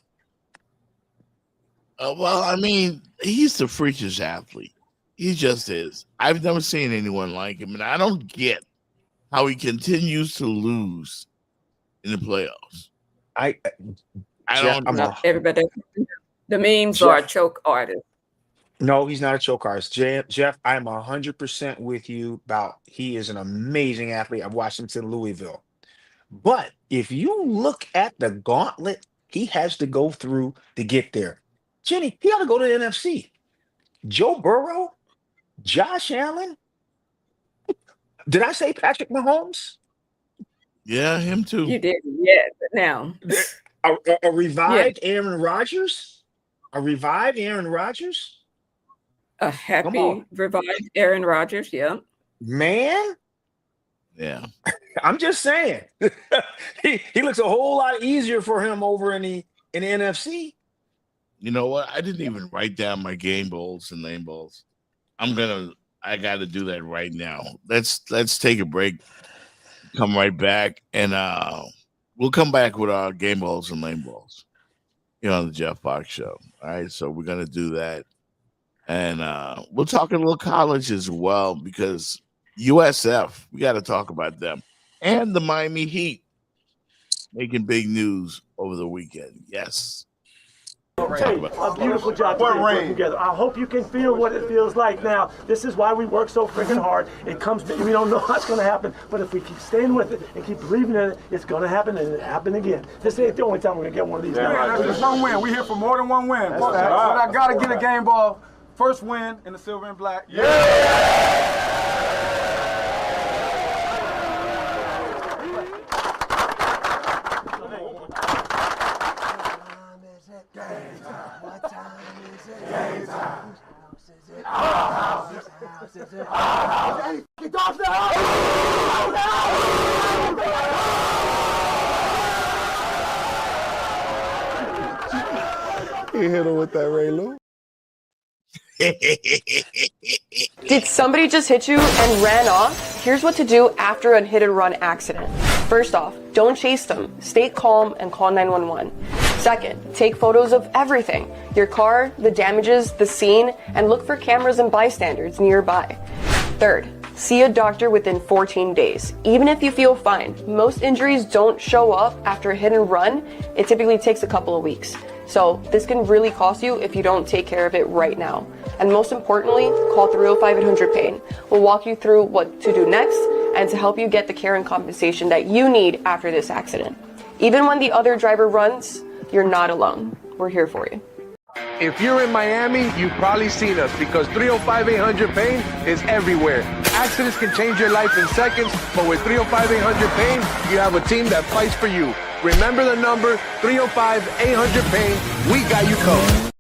Well, I mean, he's the freakish athlete. He just is. I've never seen anyone like him, and I don't get how he continues to lose in the playoffs. I don't know. Everybody, the memes are a choke artist. No, he's not a choke artist. Jeff, I'm 100% with you about he is an amazing athlete. I've watched him in Louisville. But if you look at the gauntlet he has to go through to get there, Jenny, he ought to go to the NFC. Joe Burrow, Josh Allen. Did I say Patrick Mahomes? Yeah, him too. You did, yeah. But now a revived Aaron Rodgers? A revived Aaron Rodgers? A happy revived Aaron Rodgers, yeah. Man. Yeah. I'm just saying. he looks a whole lot easier for him over in the NFC. You know what? I didn't even write down my game bowls and lane bowls. I gotta do that right now. Let's take a break, come right back, and we'll come back with our game balls and lane balls here on the Jeff Fox Show. All right, so we're gonna do that, and we'll talk a little college as well because USF, we got to talk about them, and the Miami Heat making big news over the weekend. Yes. Hey, a beautiful job working together. I hope you can feel what it feels like now. This is why we work so freaking hard. It comes, we don't know what's going to happen, but if we keep staying with it and keep believing in it, it's going to happen and it happened again. This ain't the only time we're going to get one of these. Yeah, that's one win. We're here for more than one win. But I got to get a game ball. First win in the silver and black. Yeah! What time is it? Game time. Whose house is it? Our house. Whose house is it? Our house. Get off the house! You hit him with that, Ray Lou. Did somebody just hit you and ran off? Here's what to do after a hit and run accident. First off, don't chase them. Stay calm and call 911. Second, take photos of everything. Your car, the damages, the scene, and look for cameras and bystanders nearby. Third, see a doctor within 14 days. Even if you feel fine, most injuries don't show up after a hit and run. It typically takes a couple of weeks. So this can really cost you if you don't take care of it right now. And most importantly, call 305-800-PAIN. We'll walk you through what to do next and to help you get the care and compensation that you need after this accident. Even when the other driver runs, you're not alone. We're here for you. If you're in Miami, you've probably seen us because 305-800-PAIN is everywhere. Accidents can change your life in seconds, but with 305-800-PAIN, you have a team that fights for you. Remember the number, 305-800-PAIN. We got you covered.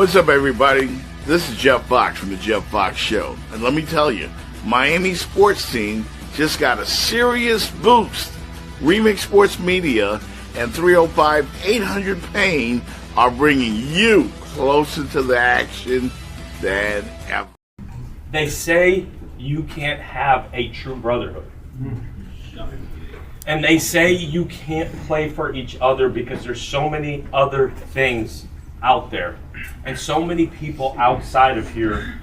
What's up, everybody? This is Jeff Fox from The Jeff Fox Show. And let me tell you, Miami sports team just got a serious boost. Remix Sports Media and 305-800 Pain are bringing you closer to the action than ever. They say you can't have a true brotherhood. And they say you can't play for each other because there's so many other things out there and so many people outside of here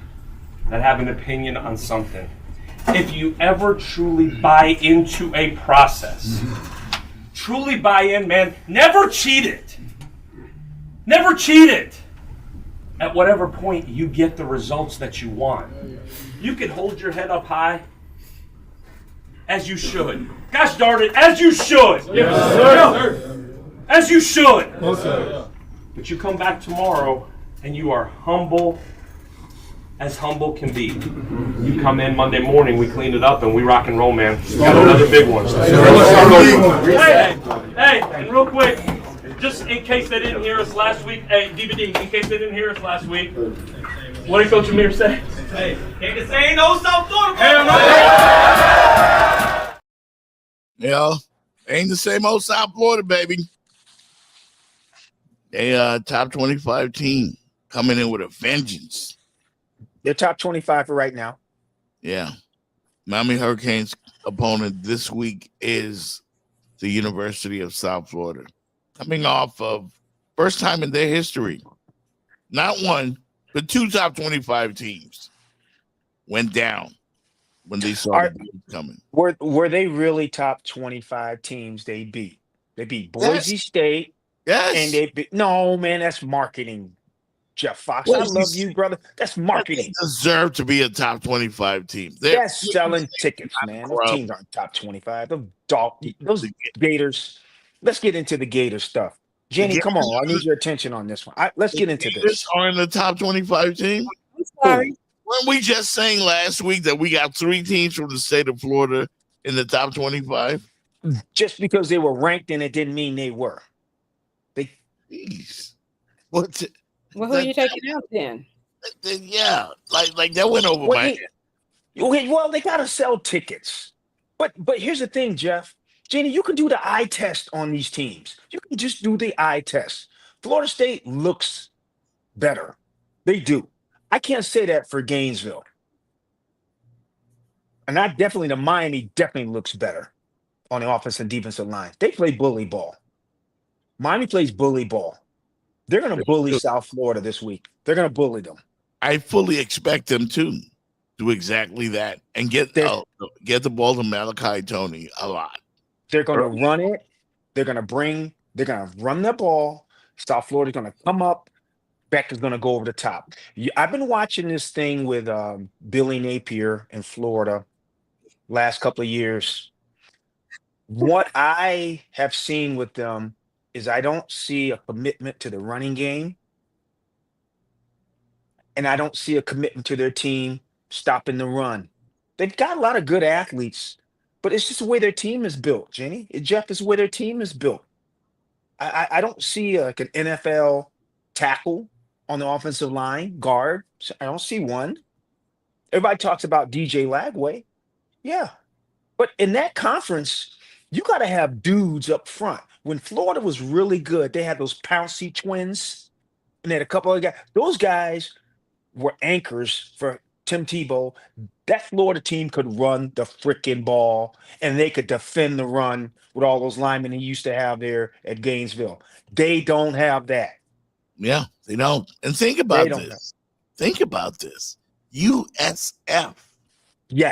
that have an opinion on something. If you ever truly buy into a process, truly buy in, man, never cheat it. Never cheat it. At whatever point you get the results that you want. You can hold your head up high as you should. Gosh darn it, as you should. Yes, sir. As you should. Yes, sir. But you come back tomorrow and you are humble as humble can be. You come in Monday morning, we clean it up and we rock and roll, man. We got another big one. Hey, and real quick, just in case they didn't hear us last week, hey, DVD, in case they didn't hear us last week, what did Coach Amir say? Hey, can't say no South Florida. Hell no. Yeah, ain't the same old South Florida, baby. They top 25 team coming in with a vengeance. They're top 25 for right now. Yeah. Miami Hurricanes opponent this week is the University of South Florida. Coming off of first time in their history. Not one, but two top 25 teams went down when they saw the Bears coming. Were they really top 25 teams they beat? They beat Boise State. Yes. And they beat, no, man, that's marketing. Jeff Fox, I love you, brother. That's marketing. They deserve to be a top 25 team. That's selling tickets, man. Those teams aren't top 25. Those Gators. Let's get into the Gator stuff. Jenny, come on. I need your attention on this one. Let's get into this. Are in the top 25 team? I'm sorry. Weren't we just saying last week that we got 3 teams from the state of Florida in the top 25? Just because they were ranked in it didn't mean they were. Jeez. What's it? Well, who are you taking out then? Yeah, like that went over my head. Well, they gotta sell tickets. But here's the thing, Jeff. Jenny, you can do the eye test on these teams. You can just do the eye test. Florida State looks better. They do. I can't say that for Gainesville. And the Miami definitely looks better on the offensive and defensive line. They play bully ball. Miami plays bully ball. They're going to bully South Florida this week. They're going to bully them. I fully expect them to do exactly that and get the ball to Malachi Tony a lot. They're going to run it. They're going to run the ball. South Florida's going to come up. Beck is going to go over the top. I've been watching this thing with Billy Napier in Florida last couple of years. What I have seen with them is I don't see a commitment to the running game. And I don't see a commitment to their team stopping the run. They've got a lot of good athletes, but it's just the way their team is built, Jenny. Jeff, is the way their team is built. I don't see like an NFL tackle on the offensive line, guard. I don't see one. Everybody talks about DJ Lagway. Yeah. But in that conference, you got to have dudes up front. When Florida was really good, they had those Pouncey twins, and they had a couple of guys. Those guys were anchors for Tim Tebow. That Florida team could run the freaking ball, and they could defend the run with all those linemen he used to have there at Gainesville. They don't have that. Yeah, they don't. And think about this. Think about this. USF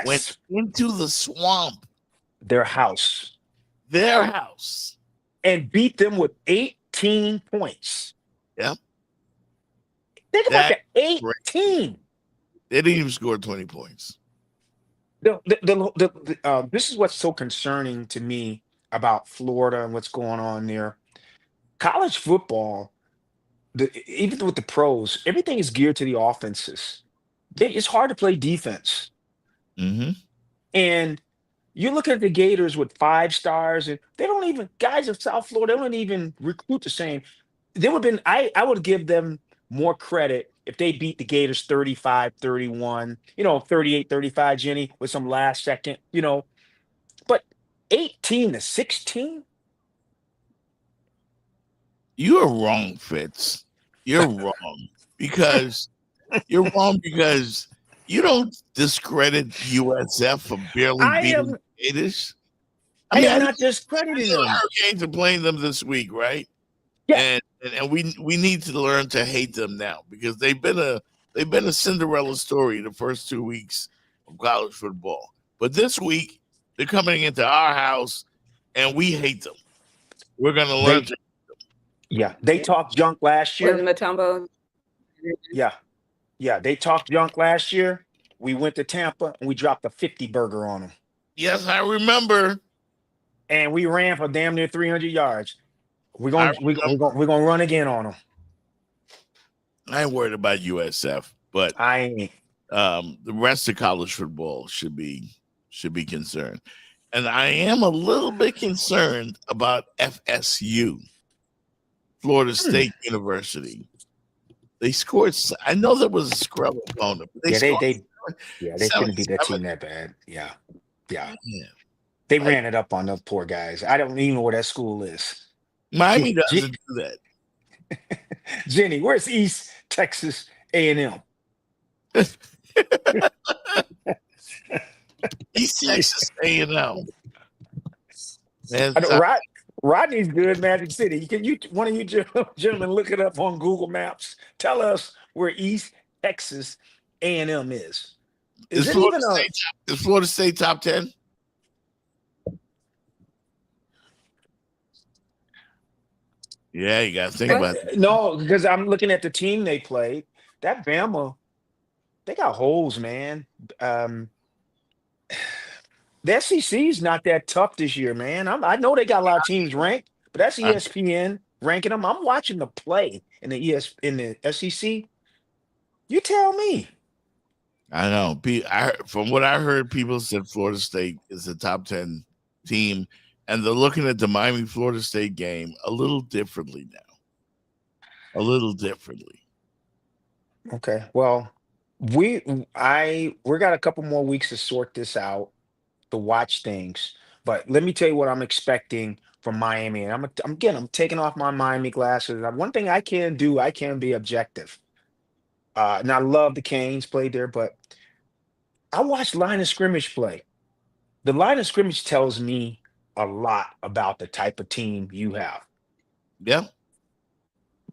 went into the swamp. Their house. And beat them with 18 points. Yep. Think about that. 18. They didn't even score 20 points. This is what's so concerning to me about Florida and what's going on there. College football, even with the pros, everything is geared to the offenses. It's hard to play defense. Mm-hmm. And you look at the Gators with 5 stars, and they don't even, guys of South Florida, they don't even recruit the same. They would have been, I would give them more credit if they beat the Gators 35-31, 38-35, Jenny, with some last second, but 18-16? You're wrong, Fitz. You're wrong because you're wrong because you don't discredit USF for barely I beating am the Gators. I am I not know discrediting the them. Hurricanes are playing them this week, right? Yeah. And we need to learn to hate them now because they've been a Cinderella story the first 2 weeks of college football. But this week they're coming into our house and we hate them. We're gonna learn to. Yeah, they talked junk last Was year. Matumbo? Yeah, they talked junk last year. We went to Tampa and we dropped a 50 burger on them. Yes, I remember. And we ran for damn near 300 yards. We're I gonna run again on them. I ain't worried about USF, but I ain't. The rest of college football should be concerned, and I am a little bit concerned about FSU, Florida State University. They scored. I know there was a scrub opponent, but they shouldn't beat that team that bad. Yeah. They ran it up on those poor guys. I don't even know where that school is. Miami doesn't do that. Jenny, where's East Texas A&M? East Texas A&M. Rodney's good, Magic City. One of you gentlemen look it up on Google Maps. Tell us where East Texas A&M is. Is Florida State top 10? Yeah, you got to think about it. No, because I'm looking at the team they played. That Bama, they got holes, man. The SEC is not that tough this year, man. I know they got a lot of teams ranked, but that's ESPN ranking them. I'm watching the play in the SEC. You tell me. I know. From what I heard, people said Florida State is a top 10 team, and they're looking at the Miami-Florida State game a little differently now. A little differently. Okay. Well, we got a couple more weeks to sort this out, to watch things. But let me tell you what I'm expecting from Miami. And I'm taking off my Miami glasses. One thing I can do, I can be objective. And I love the Canes played there, but I watched line of scrimmage play. The line of scrimmage tells me a lot about the type of team you have. Yeah.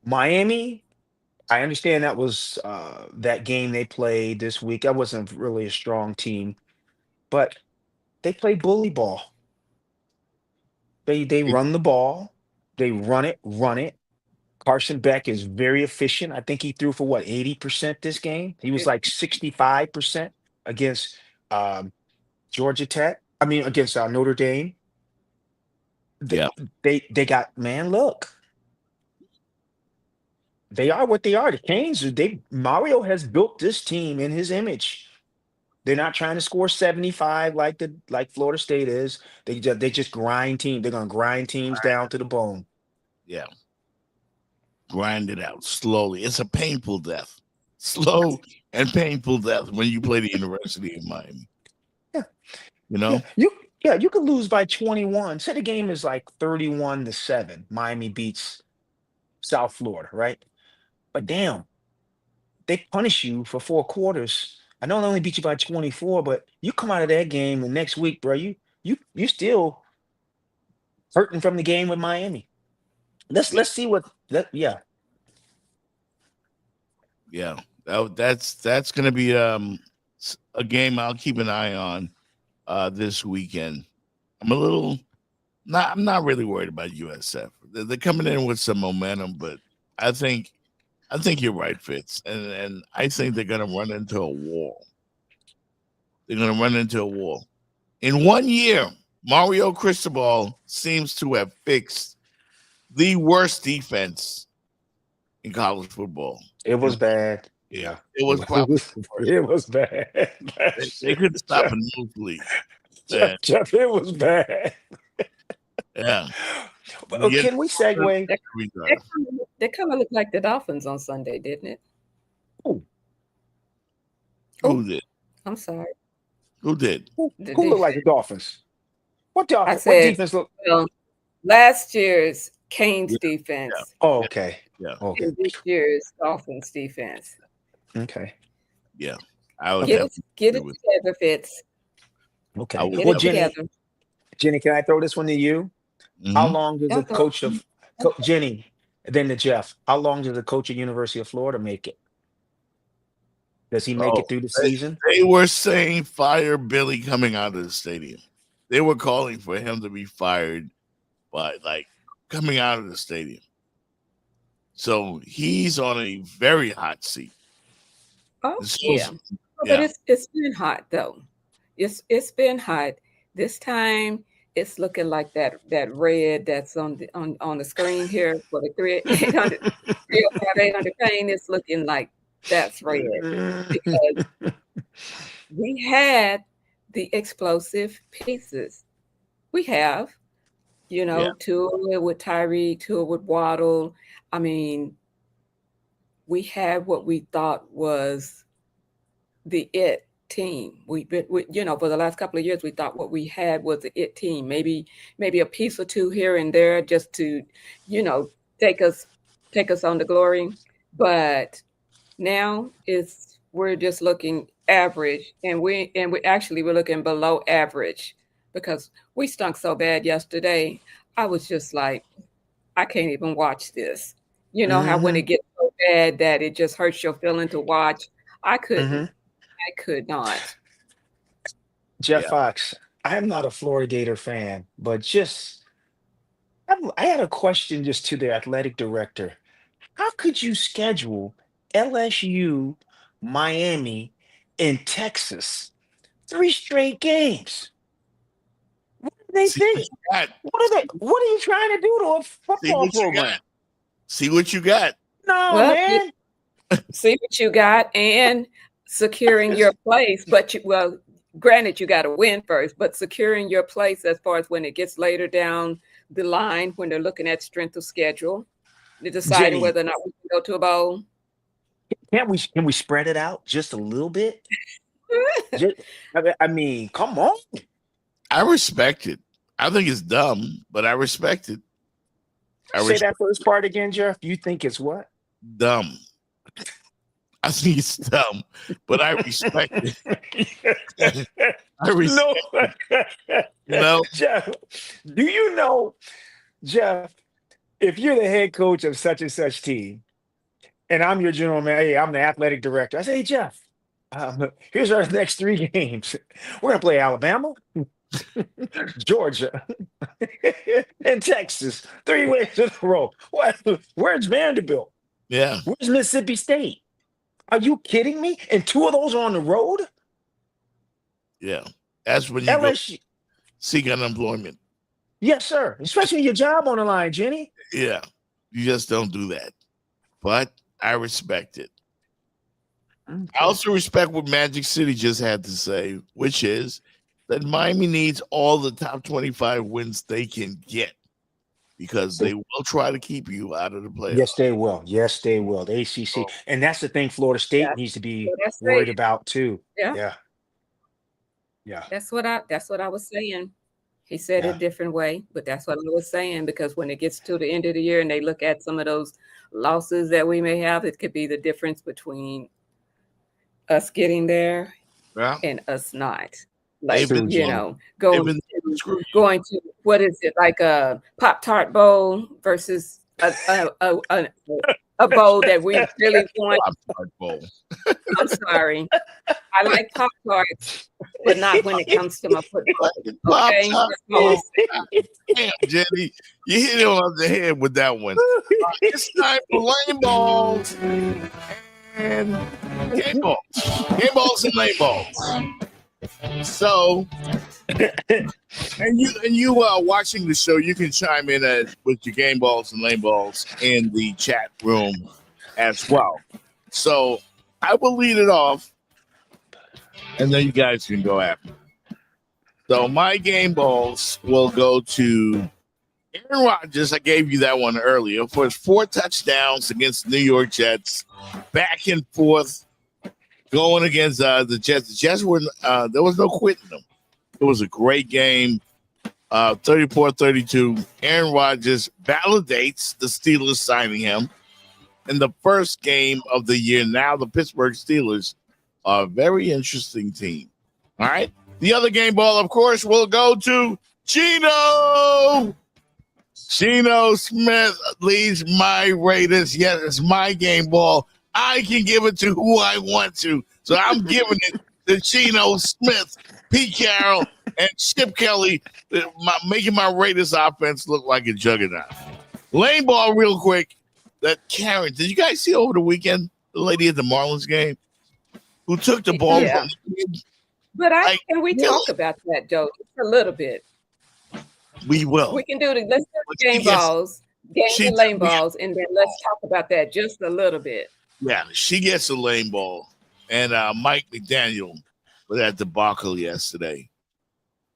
Miami, I understand that was that game they played this week. That wasn't really a strong team, but they play bully ball. They run the ball. They run it. Carson Beck is very efficient. I think he threw for 80% this game. He was like 65% against Georgia Tech. I mean, against Notre Dame. They got, man, look. They are what they are. The Canes, Mario has built this team in his image. They're not trying to score 75 like Florida State is. They just grind teams. They're gonna grind teams down to the bone. Yeah. Grind it out slowly. It's a painful death. Slow and painful death when you play the University of Miami. Yeah. You know? You could lose by 21. Say the game is like 31-7. Miami beats South Florida, right? But damn, they punish you for 4 quarters. I know they only beat you by 24, but you come out of that game the next week, bro. You still hurting from the game with Miami. Let's see what that. Yeah. That's gonna be a game I'll keep an eye on this weekend. I'm not really worried about USF. They're coming in with some momentum, but I think you're right, Fitz, and I think they're gonna run into a wall. They're gonna run into a wall. In 1 year, Mario Cristobal seems to have fixed the worst defense in college football. It was bad. Yeah, it was probably it was bad. They couldn't stop a nosebleed. Jeff, it was bad. Yeah. But, Get can we segue? They kind of looked like the Dolphins on Sunday, didn't it? Who did? I'm sorry. Who did? Who looked like the Dolphins? What I Dolphins? What said, defense look? well, last year's Canes defense Oh, okay. Yeah. Okay. and this year's Dolphins defense. Okay. Yeah. I would Get have it together, Fitz. Okay. I would Get Well, it Jenny, together. Jenny, can I throw this one to you? How long does a coach of Jenny, then to Jeff? How long does the coach of University of Florida make it? Does he make it through the season? They were saying fire Billy coming out of the stadium. They were calling for him to be fired by coming out of the stadium. So he's on a very hot seat. Oh, So- yeah. But it's been hot though. It's been hot. This time it's looking like that red that's on the screen here for the 305-800 pain. It's looking like that's red because we had the explosive pieces. We have, Tua with Tyree, Tua with Waddle. I mean, we had what we thought was the it team. For the last couple of years, we thought what we had was the it team. Maybe a piece or two here and there just to, take us on to glory. But now we're just looking average, and we're looking below average because we stunk so bad yesterday. I was just like, I can't even watch this. You know how when it gets so bad that it just hurts your feeling to watch. I couldn't. I could not. Jeff Fox, I'm not a Florida Gator fan, but I had a question just to the athletic director. How could you schedule LSU, Miami, and Texas 3 straight games? What do they think? What are you trying to do to a football program? See what you got. No, Well, man. See what you got and securing your place. But granted, you got to win first, but securing your place as far as when it gets later down the line, when they're looking at strength of schedule, they're deciding Jenny, whether or not we can go to a bowl. Can we spread it out just a little bit? I mean, come on. I respect it. I think it's dumb, but I respect it. Say that first part again, Jeff. You think it's what? Dumb. I think it's dumb, but I respect it. I respect it. Jeff, do you know, Jeff, if you're the head coach of such and such team, and I'm your general manager, hey, I'm the athletic director, I say, hey, Jeff, here's our next 3 games. We're going to play Alabama, Georgia, and Texas 3 weeks in a row. Where's Vanderbilt? Yeah. Where's Mississippi State? Are you kidding me? And 2 of those are on the road? Yeah. That's when you LSU. go seek unemployment. Yes, sir. Especially your job on the line, Jenny. Yeah. You just don't do that. But I respect it. Okay. I also respect what Magic City just had to say, which is that Miami needs all the top 25 wins they can get because they will try to keep you out of the playoffs. Yes, they will. Yes, they will. The ACC. And that's the thing Florida State needs to be worried about too. Yeah. That's what I was saying. He said it a different way, but that's what I was saying, because when it gets to the end of the year and they look at some of those losses that we may have, it could be the difference between us getting there and us not. Like, going to, what is it, like a Pop-Tart bowl versus a bowl that we really want. Pop-Tart bowl. I'm sorry. I like Pop-Tarts, but not when it comes to my football. Okay? Damn, Jenny, you hit it on the head with that one. It's time for lane balls and game balls. Game balls and lane balls. So, and you watching the show, you can chime in with your game balls and lane balls in the chat room as well. So I will lead it off, and then you guys can go after. So my game balls will go to Aaron Rodgers, I gave you that one earlier, for his 4 touchdowns against the New York Jets, back and forth, going against the Jets. The Jets were, there was no quitting them. It was a great game, 34-32. Aaron Rodgers validates the Steelers signing him in the first game of the year. Now the Pittsburgh Steelers are a very interesting team. All right. The other game ball, of course, will go to Geno. Geno Smith leads my Raiders. Yes, it's my game ball. I can give it to who I want to. So I'm giving it to Geno Smith, Pete Carroll, and Chip Kelly, making my Raiders offense look like a juggernaut. Lane ball real quick. That Karen, did you guys see over the weekend the lady at the Marlins game who took the ball from the kid? But can we talk about that, Joe? Just a little bit. We will. We can do the let's do the game balls, and lane balls, and then let's talk about that just a little bit. Yeah, she gets a lane ball, and Mike McDaniel with that debacle yesterday.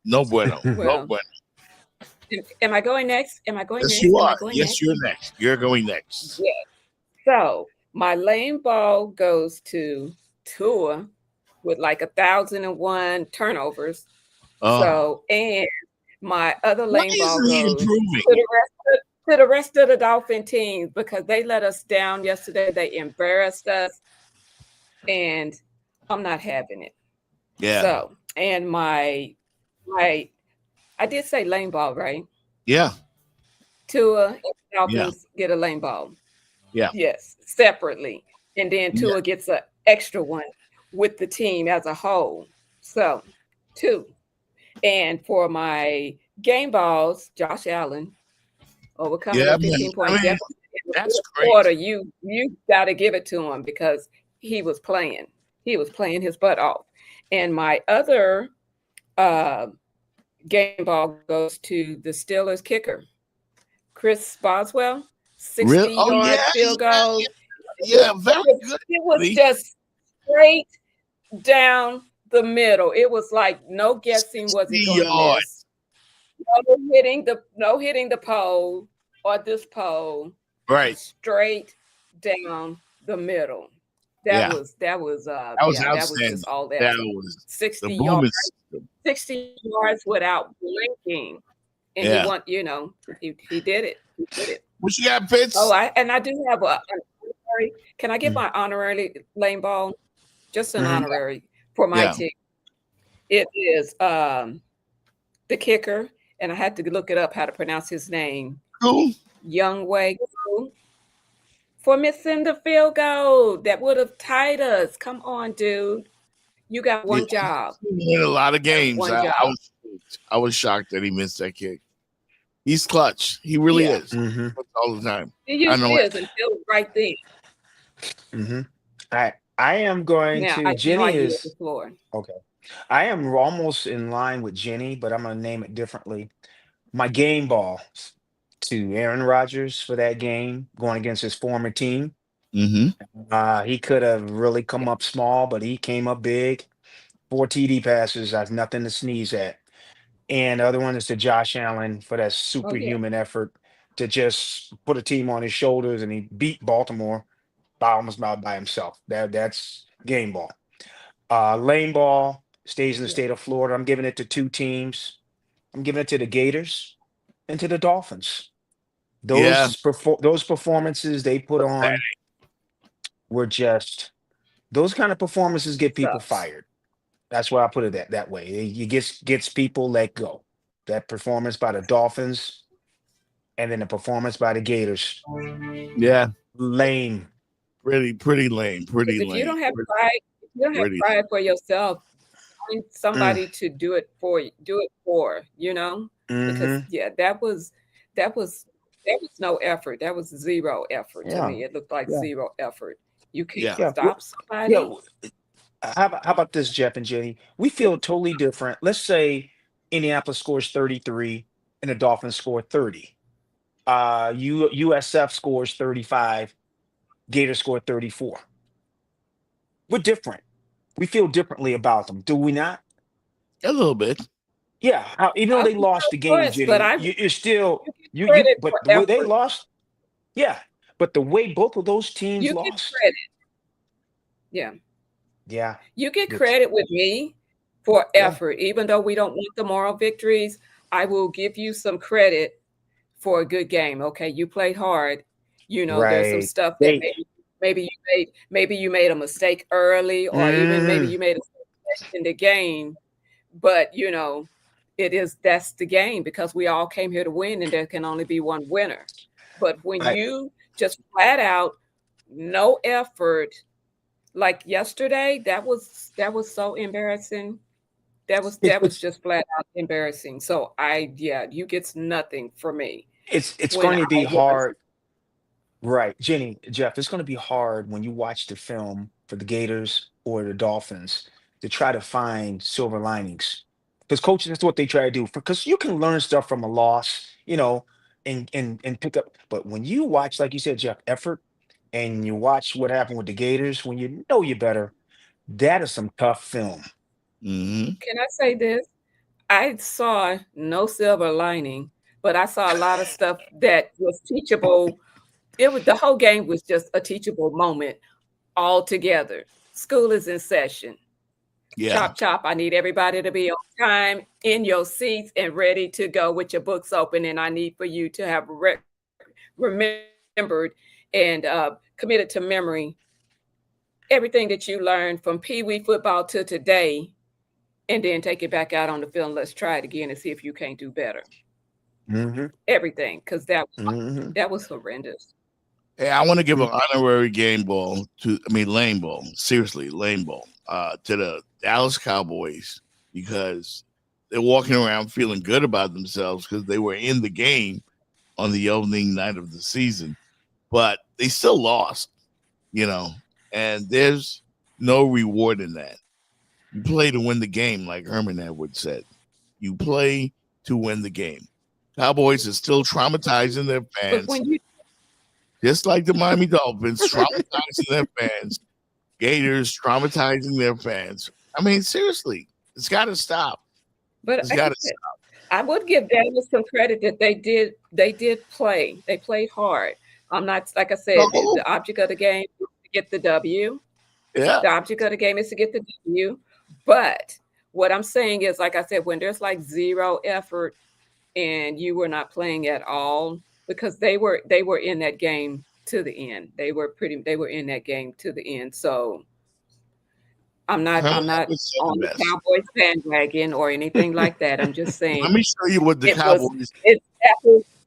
No bueno. No bueno. Am I going next? Am I going yes, next? You are. Yes, next? You're next. You're going next. Yeah. So my lane ball goes to Tua with like 1,001 turnovers. So and my other lane ball goes to the rest of the Dolphin teams because they let us down yesterday. They embarrassed us, and I'm not having it. Yeah. So and my I did say lane ball, right? Yeah. Tua and Dolphins get a lane ball. Yeah. Yes, separately. And then Tua gets an extra one with the team as a whole. So 2. And for my game balls, Josh Allen overcoming a 15-point deficit in the fourth quarter. You got to give it to him because he was playing. He was playing his butt off. And my other game ball goes to the Steelers kicker, Chris Boswell, 60-yard field goal. Yeah, very good. It was just straight down the middle. It was like no guessing was it going to miss. No hitting the pole or this pole. Right. Straight down the middle. That was just all that. That was 60 yards. 60 yards without blinking. And he did it. He did it. What you got, Fitz? Oh, I do have an honorary. Can I get my honorary lane ball? Just an honorary for my team. It is the kicker, and I had to look it up how to pronounce his name. Who? Youngway for missing the field goal that would have tied us. Come on, dude. You got one job. He won a lot of games. I was shocked that he missed that kick. He's clutch. He really is. All the time. He usually is until right then. I am going to Jenny is the floor. Okay. I am almost in line with Jenny, but I'm going to name it differently. My game ball to Aaron Rodgers for that game going against his former team. He could have really come up small, but he came up big. 4 TD passes. I have nothing to sneeze at. And the other one is to Josh Allen for that superhuman effort to just put a team on his shoulders, and he beat Baltimore almost by himself. That's game ball. Lane ball stays in the state of Florida. I'm giving it to 2 teams. I'm giving it to the Gators and to the Dolphins. Those performances they put on were just those kind of performances get people fired. That's why I put it that way. It gets people let go. That performance by the Dolphins and then the performance by the Gators. Yeah. Lame. Pretty lame. Pretty lame. If you don't have pride, for yourself, find somebody to do it for, you know? Because that was no effort. That was zero effort to me. It looked like zero effort. You can't stop somebody. How about this, Jeff and Jenny? We feel totally different. Let's say Indianapolis scores 33 and the Dolphins score 30. USF scores 35, Gators score 34. We're different. We feel differently about them, do we not? A little bit. Yeah, even though they lost the Of game, course, but Jenny, I you still you get you credit but for the way they effort. lost, yeah, but the way both of those teams You get lost, credit. Yeah. yeah, You get it's credit with me for yeah, effort. Even though we don't want the moral victories, I will give you some credit for a good game. Okay, you played hard. There's some right. stuff that They maybe you made a mistake early, or even maybe mm, you made a mistake in the game. But that's the game, because we all came here to win, and there can only be one winner. But when I you just flat out no effort, like yesterday, that was so embarrassing. That was it, that was just flat out embarrassing. So yeah, you get nothing from me it's when going I to be was. hard. Right, Jenny, Jeff, it's going to be hard when you watch the film for the Gators or the Dolphins to try to find silver linings. Because coaches, that's what they try to do. Because you can learn stuff from a loss, and pick up. But when you watch, like you said, Jeff, effort, and you watch what happened with the Gators, when you know you better, that is some tough film. Mm-hmm. Can I say this? I saw no silver lining, but I saw a lot of stuff that was teachable. The whole game was just a teachable moment altogether. School is in session. Yeah. Chop, chop. I need everybody to be on time, in your seats, and ready to go with your books open. And I need for you to have remembered and committed to memory everything that you learned from Pee Wee football to today, and then take it back out on the field. Let's try it again and see if you can't do better. Hmm. Everything, because that Hmm. that was horrendous. Hey, I want to give an honorary lane ball, seriously, lane ball, to the Dallas Cowboys, because they're walking around feeling good about themselves because they were in the game on the opening night of the season, but they still lost, and there's no reward in that. You play to win the game, like Herman Edwards said. You play to win the game. Cowboys are still traumatizing their But fans, when you just like the Miami Dolphins traumatizing their fans. Gators traumatizing their fans. I mean, seriously, it's got to stop. But It's like I got to said, stop. I would give Dallas some credit that they did play. They played hard. I'm not, like I said, No, the object of the game is to get the W. yeah. The object of the game is to get the W. But what I'm saying is, like I said, when there's like zero effort and you were not playing at all, because they were in that game to the end. They were in that game to the end. So I'm not Herman I'm not Edwards said on the the best. Cowboys bandwagon or anything like that. I'm just Let saying me show you what the it was Cowboys. it's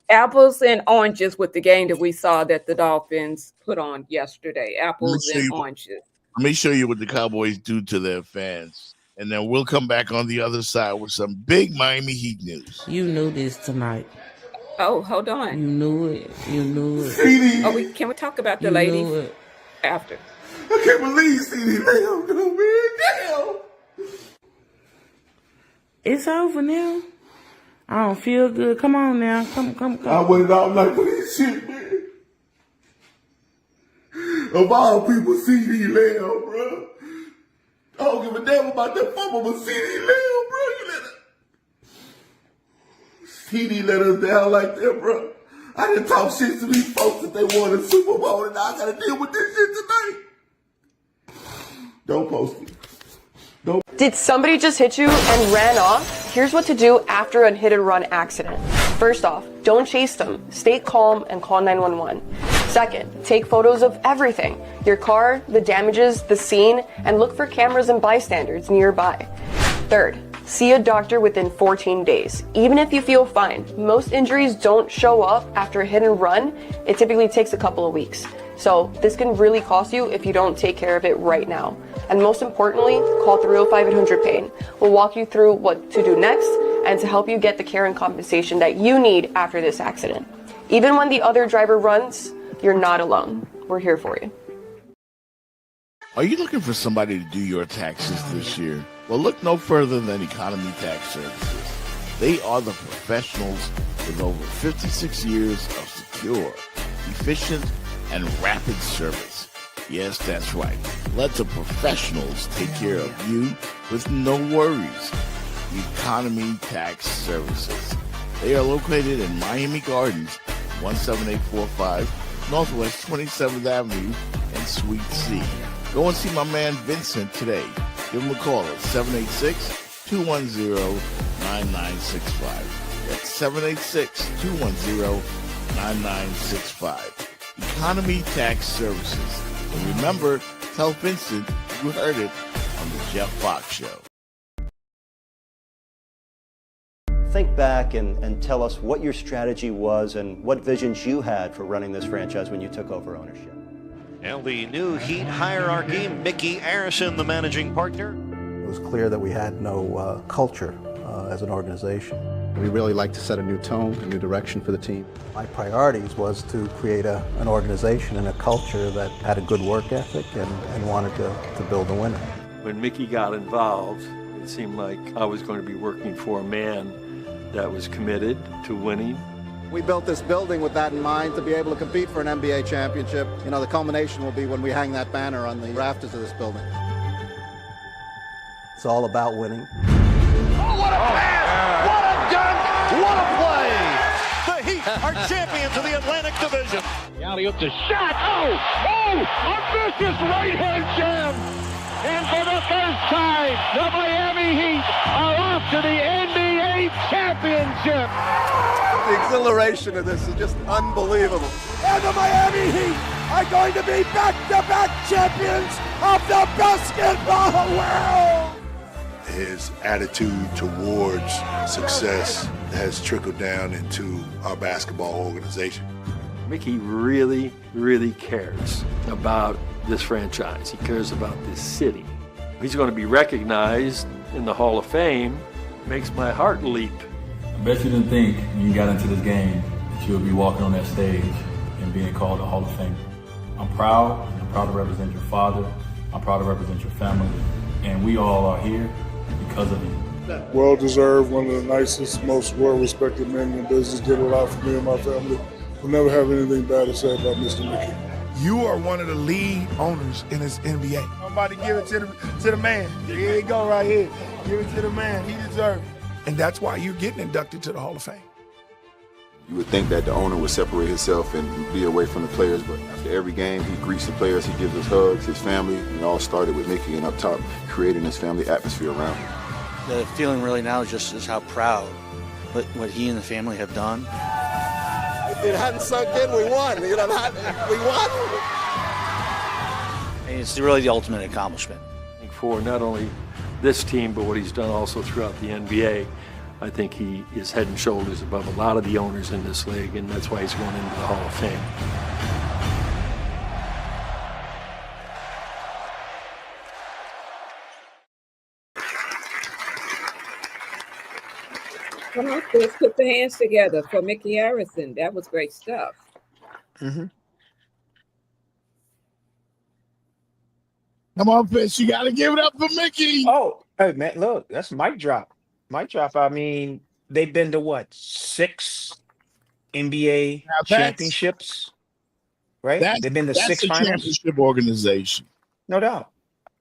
apples and oranges with the game that we saw that the Dolphins put on yesterday. Let me Apples show and you. oranges. Let me show you what the Cowboys do to their fans, and then we'll come back on the other side with some big Miami Heat news. You knew this tonight. Oh, hold on. You knew it. You knew it. Can we talk about the You ladies knew it. after? I can't believe CD Lamb, man. Damn. It's over now. I don't feel good. Come on now. Come. I waited all night for this shit, man. Of all people, CD Lamb, bro. I don't give a damn about that fumble, but CD Lamb, bro. CD let us down like that, bro. I didn't talk shit to these folks that they won the Super Bowl, and now I gotta deal with this shit tonight. Don't post it. Did somebody just hit you and ran off? Here's what to do after a hit and run accident. First off, don't chase them. Stay calm and call 911. Second, take photos of everything. Your car, the damages, the scene, and look for cameras and bystanders nearby. Third, see a doctor within 14 days. Even if you feel fine, most injuries don't show up after a hit and run. It typically takes a couple of weeks. So this can really cost you if you don't take care of it right now. And most importantly, call 305-800-PAIN. We'll walk you through what to do next and to help you get the care and compensation that you need after this accident. Even when the other driver runs, you're not alone. We're here for you. Are you looking for somebody to do your taxes this year? Well, look no further than Economy Tax Services. They are the professionals with over 56 years of secure, efficient, and rapid service. Yes, that's right. Let the professionals take care of you with no worries. Economy Tax Services. They are located in Miami Gardens, 17845 Northwest 27th Avenue and Suite C. Go and see my man Vincent today. Give him a call at 786-210-9965. That's 786-210-9965. Economy Tax Services. And remember, tell Vincent you heard it on the Jeff Fox Show. Think back and tell us what your strategy was and what visions you had for running this franchise when you took over ownership. And the new Heat hierarchy, Mickey Arison, the managing partner. It was clear that we had no culture as an organization. We really like to set a new tone, a new direction for the team. My priorities was to create an organization and a culture that had a good work ethic and wanted to build a winner. When Mickey got involved, it seemed like I was going to be working for a man that was committed to winning. We built this building with that in mind, to be able to compete for an NBA championship. You know, the culmination will be when we hang that banner on the rafters of this building. It's all about winning. Oh, what a pass! What a dunk! What a play! The Heat are champions of the Atlantic Division. Alley-oop to shot. Oh! Oh! A vicious right-hand jam! And for the first time, the Miami Heat are off to the NBA championship. The exhilaration of this is just unbelievable. And the Miami Heat are going to be back-to-back champions of the basketball world. His attitude towards success has trickled down into our basketball organization. Mickey really, really cares about this franchise. He cares about this city. He's going to be recognized in the Hall of Fame. Makes my heart leap. I bet you didn't think when you got into this game that you would be walking on that stage and being called a Hall of Fame. I'm proud. I'm proud to represent your father. I'm proud to represent your family. And we all are here because of you. Well deserved, one of the nicest, most well-respected men in the business. Did a lot for me and my family. We'll never have anything bad to say about Mr. Mickey. You are one of the lead owners in this NBA. I'm about to give it to the man. Here you go right here. Give it to the man. He deserves it. And that's why you're getting inducted to the Hall of Fame. You would think that the owner would separate himself and be away from the players, but after every game, he greets the players, he gives us hugs, his family. It all started with Mickey and up top, creating this family atmosphere around him. The feeling really now is how proud what he and the family have done. If it hadn't sunk in, we won. You know, we won. And it's really the ultimate accomplishment. For not only this team, but what he's done also throughout the NBA, I think he is head and shoulders above a lot of the owners in this league, and that's why he's going into the Hall of Fame. Come on, let's put the hands together for Mickey Arison. That was great stuff. Mm-hmm. Come on, Fish. You got to give it up for Mickey. Oh, hey, man, look, that's mic drop. Mic drop. I mean, they've been to what, 6 NBA championships, right? They've been to 6 finals. Championship organization. No doubt.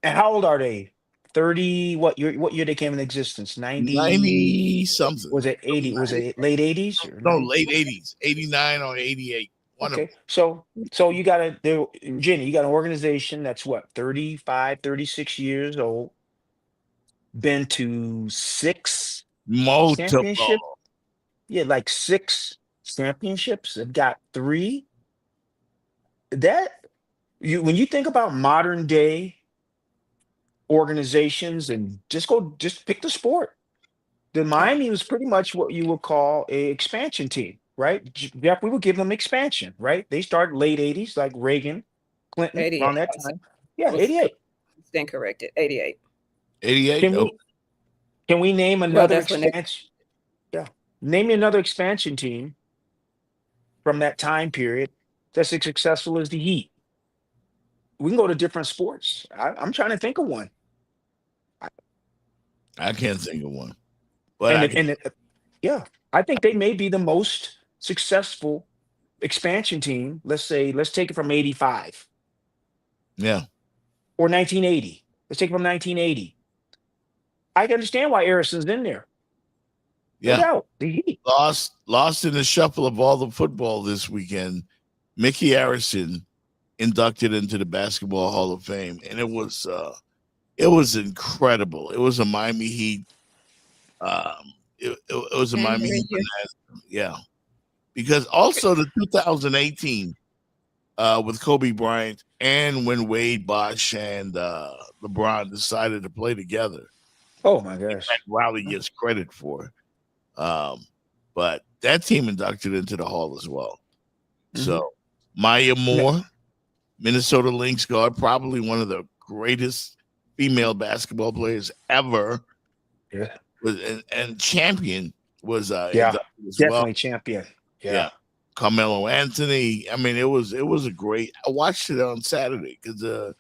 And how old are they? 30, what year they came into existence? 90 something. Was it 80? Was it late 80s? No, late 80s. 89 or 88. Okay. So you got Jenny, you got an organization that's what, 35, 36 years old, been to 6 championships. Yeah, like 6 championships. They've got 3. When you think about modern day organizations, and just pick the sport. The Miami was pretty much what you would call a expansion team, right? Jeff, we would give them expansion, right? They started late 80s, like Reagan, Clinton, 88. around that time. Yeah, 88. Stand corrected. 88. 88. Can we name another expansion? Yeah. Name me another expansion team from that time period that's as successful as the Heat. We can go to different sports. I'm trying to think of one. I can't think of one. But I think they may be the most successful expansion team. Let's take it from 85. Yeah. Or 1980. Let's take it from 1980. I can understand why Harrison's in there. No Yeah. doubt. The Heat. Lost in the shuffle of all the football this weekend. Mickey Harrison inducted into the Basketball Hall of Fame, and it was incredible. It was a Miami Heat. It was a And Miami Heat. you. Yeah, because also the 2018 with Kobe Bryant and when Wade, Bosh, and LeBron decided to play together. Oh my gosh. That Riley gets credit for. But that team inducted into the Hall as well. So Maya Moore, Minnesota Lynx guard, probably one of the greatest female basketball players ever. Yeah. And champion was Yeah, as definitely well. champion. Yeah. Carmelo Anthony. I mean, it was a great. I watched it on Saturday because the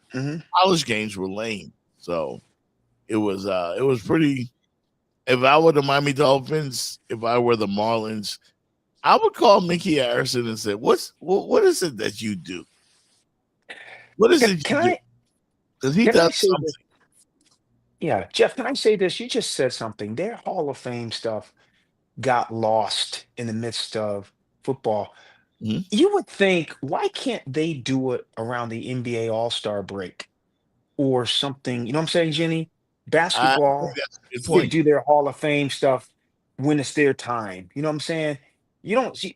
college games were lame, so it was pretty. If I were the Miami Dolphins, if I were the Marlins, I would call Mickey Harrison and say, what is it that you do? What is it you do? Because he does something. This? Yeah, Jeff, can I say this? You just said something. Their Hall of Fame stuff got lost in the midst of football. You would think, why can't they do it around the NBA All-Star break or something? You know what I'm saying, Jenny? Basketball, That's a good they point. do their Hall of Fame stuff when it's their time. You know what I'm saying? You don't see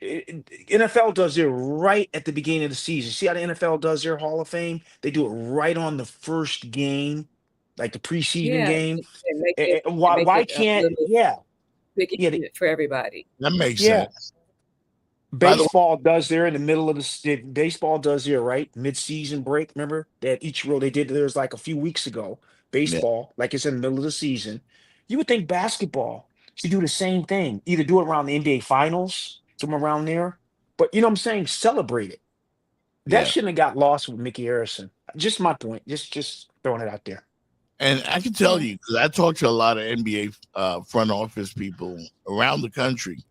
NFL does it right at the beginning of the season. See how the NFL does their Hall of Fame? They do it right on the first game, like the preseason Yeah, game. and make Eh, it, eh, and Why make why it a can't little big yeah, event for everybody. That makes yeah. sense. By the way, Baseball does there in the middle of baseball does there right mid-season break. Remember that each row they did there's like a few weeks ago. yeah. Baseball, like it's in the middle of the season. You would think basketball should do the same thing. Either do it around the NBA Finals, somewhere around there. But you know what I'm saying? Celebrate it. That Yeah. shouldn't have got lost with Mickey Harrison. Just my point. Just throwing it out there. And I can tell you, because I talked to a lot of NBA front office people around the country,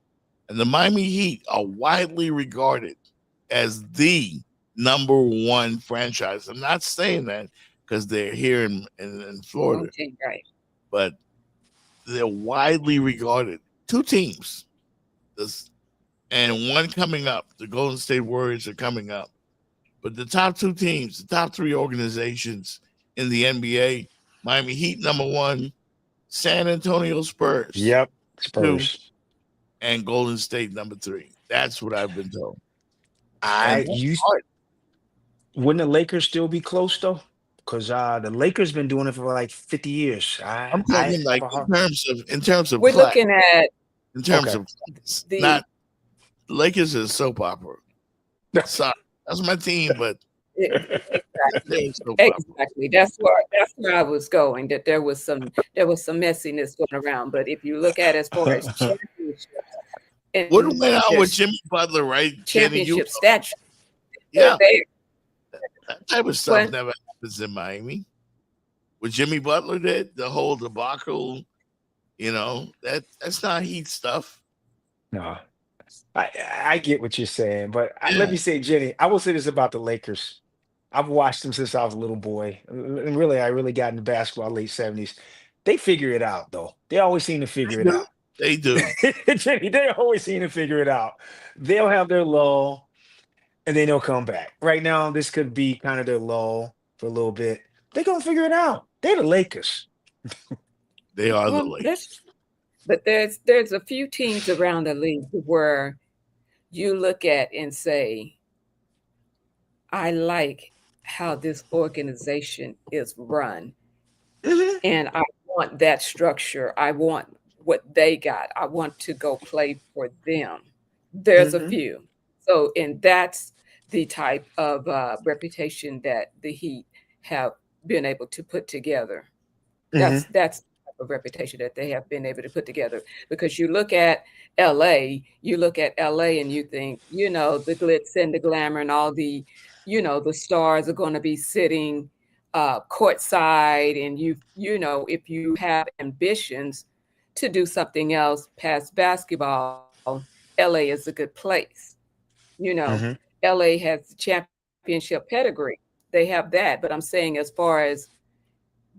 and the Miami Heat are widely regarded as the number one franchise. I'm not saying that because they're here in Florida, Okay, right. but they're widely regarded. Two teams, and one coming up. The Golden State Warriors are coming up. But the top two teams, the top three organizations in the NBA, Miami Heat number one, San Antonio Spurs. Yep, Spurs. 2, and Golden State number 3. That's what I've been told. Wouldn't the Lakers still be close though? Because the Lakers been doing it for like 50 years. I'm talking like in terms of we're class, looking at in terms of class, not Lakers is a soap opera. Sorry, that's my team, but exactly. That's where I was going. That there was some messiness going around. But if you look at as far as championships, what went out with Jimmy Butler, right? Championship statue. Yeah, that type of stuff never happens in Miami. What Jimmy Butler did, the whole debacle, that's not Heat stuff. No, I get what you're saying, but let me say, Jenny, I will say this about the Lakers. I've watched them since I was a little boy, and really, I really got into basketball late '70s. They figure it out, though. They always seem to figure it out. They do. Jenny, they always seem to figure it out. They'll have their lull, and then they'll come back. Right now, this could be kind of their lull for a little bit. They're gonna figure it out. They're the Lakers. They are the Lakers. But there's a few teams around the league where you look at and say, I like how this organization is run. And I want that structure. I want what they got. I want to go play for them. There's a few. So, and that's the type of reputation that the Heat have been able to put together. That's the type of reputation that they have been able to put together. Because you look at LA and you think, the glitz and the glamour and all the, the stars are going to be sitting courtside, and if you have ambitions to do something else past basketball, LA is a good place. LA has championship pedigree. They have that, but I'm saying as far as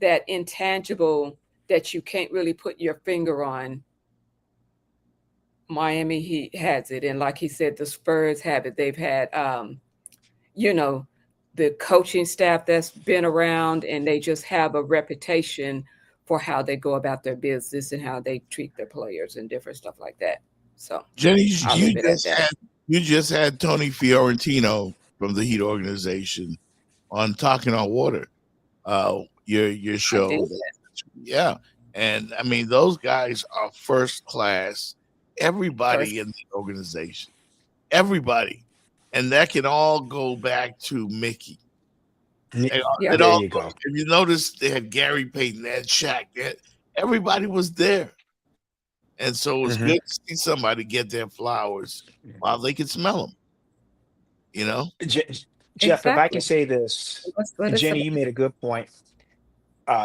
that intangible that you can't really put your finger on. Miami Heat has it, and like he said, the Spurs have it. They've had, you know, the coaching staff that's been around, and they just have a reputation for how they go about their business and how they treat their players and different stuff like that. So Jenny, I'll leave it at that. you just had Tony Fiorentino from the Heat organization on Talking on Water, your I did show. that. Yeah, and I mean those guys are first class. First, Everybody in the organization, everybody, and that can all go back to Mickey. yeah. It There all you go. if you notice, they had Gary Payton, they had Shaq, everybody was there. And so it was Hmm. good to see somebody get their flowers while they could smell them, you know? Jeff, if I can Exactly. say this, That's what it's Jenny, about. you made a good point.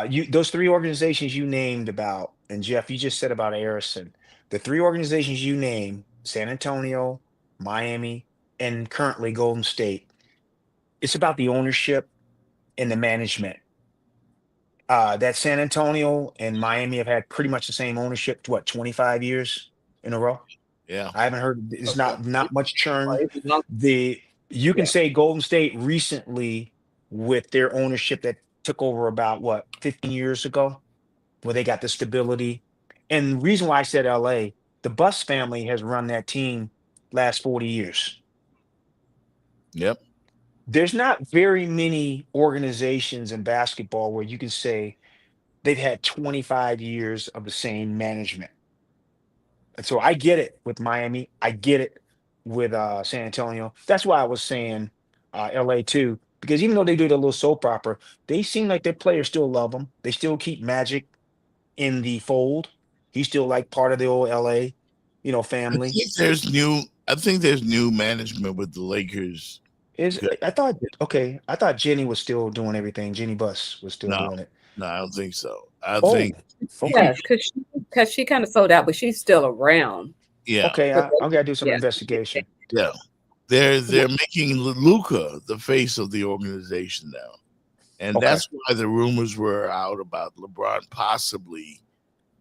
You those three organizations you named about, and Jeff, you just said about Harrison. The three organizations you named, San Antonio, Miami, and currently Golden State. It's about the ownership and the management. That San Antonio and Miami have had pretty much the same ownership, what, 25 years in a row? Yeah. I haven't heard it's Okay. not much churn. Or even longer. The You can Yeah. say Golden State recently with their ownership that took over about what 15 years ago, where they got the stability. And the reason why I said LA, the Bus family has run that team last 40 years. Yep. There's not very many organizations in basketball where you can say they've had 25 years of the same management. And so I get it with Miami. I get it with San Antonio. That's why I was saying LA too, because even though they do the little soap opera, they seem like their players still love them. They still keep Magic in the fold. He's still like part of the old LA, family. I think there's new management with the Lakers. Is I thought I thought Jenny was still doing everything. Jenny Buss was still No, doing it. no, I don't think so. I Oh, think okay. Yeah, because she kind of sold out, but she's still around. yeah, Okay, But I'm gonna do some yes, investigation. yeah. They're making Luca the face of the organization now. And Okay. that's why the rumors were out about LeBron possibly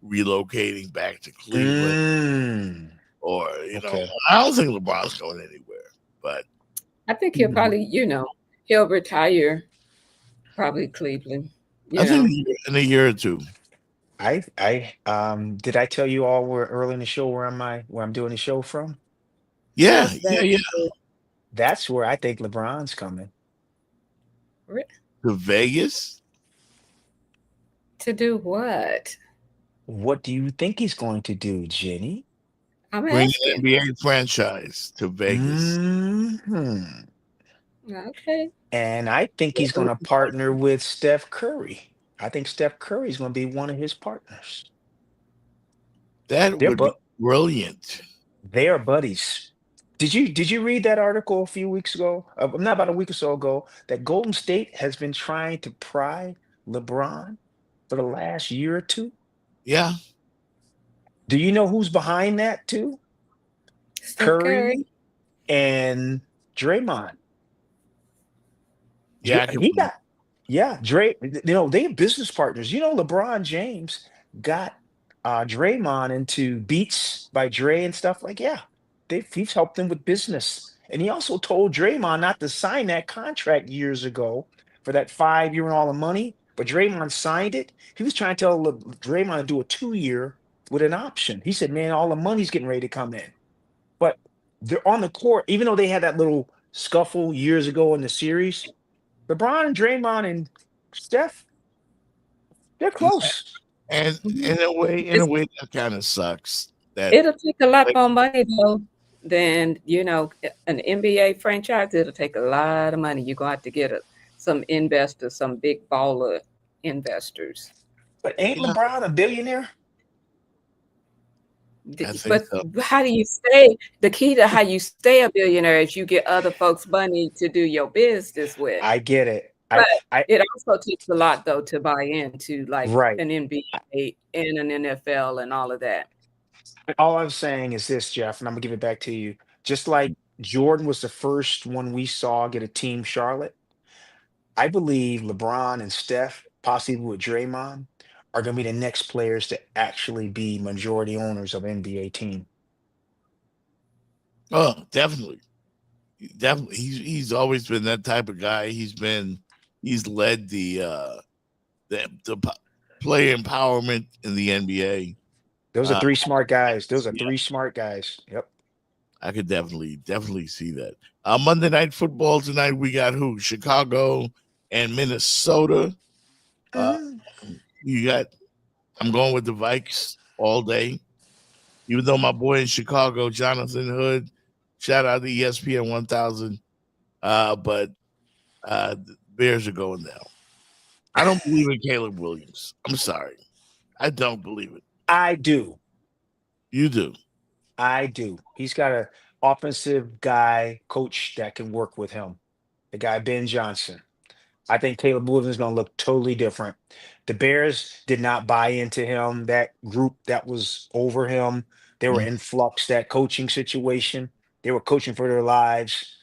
relocating back to Cleveland, Mm, or okay. I don't think LeBron's going anywhere, but I think he'll probably, he'll retire, probably Cleveland. I You think know, in a year or two. I did I tell you all where early in the show where I'm doing the show from? Yeah, Las yeah, Vegas. yeah. That's where I think LeBron's coming. To Vegas. To do what? What do you think he's going to do, Jenny? I'm Bring an asking. NBA franchise to Vegas. Hmm. Okay. And I think he's going to partner with Steph Curry. I think Steph Curry is going to be one of his partners. That They're would be but brilliant. they are buddies. Did you read that article a few weeks ago? Not about a week or so ago, that Golden State has been trying to pry LeBron for the last year or two. Yeah. Do you know who's behind that too? Steph Curry Curry. and Draymond. Jack. He got, yeah, they're business partners. LeBron James got Draymond into Beats by Dre and stuff like, yeah, he's helped them with business. And he also told Draymond not to sign that contract years ago for that 5 year and all the money, but Draymond signed it. He was trying to tell Draymond to do a 2 year with an option. He said, man, all the money's getting ready to come in. But they're on the court, even though they had that little scuffle years ago in the series, LeBron and Draymond and Steph, they're close. And in a way, that kind of sucks. That It'll take a lot more money though than an NBA franchise. It'll take a lot of money. You're going to have to get some investors, some big baller investors. But ain't LeBron a billionaire? I think But so. how do you stay? The key to how you stay a billionaire is you get other folks' money to do your business with. I get it. But it also takes a lot though to buy into like Right. an NBA and an NFL and all of that. All I'm saying is this, Jeff, and I'm gonna give it back to you. Just like Jordan was the first one we saw get a team Charlotte, I believe LeBron and Steph, possibly with Draymond, are going to be the next players to actually be majority owners of NBA team. Oh, definitely. Definitely. He's always been that type of guy. He's led the player empowerment in the NBA. Those are three smart guys. Three smart guys. Yep. I could definitely see that. Monday Night Football tonight, we got who? Chicago and Minnesota. You got, I'm going with the Vikes all day. Even though my boy in Chicago, Jonathan Hood, shout out to ESPN 1000. But the Bears are going down. I don't believe in Caleb Williams. I'm sorry. I don't believe it. I do. You do. I do. He's got an offensive guy coach that can work with him. The guy, Ben Johnson. I think Caleb Williams is going to look totally different. The Bears did not buy into him. That group that was over him, they were in flux, that coaching situation. They were coaching for their lives.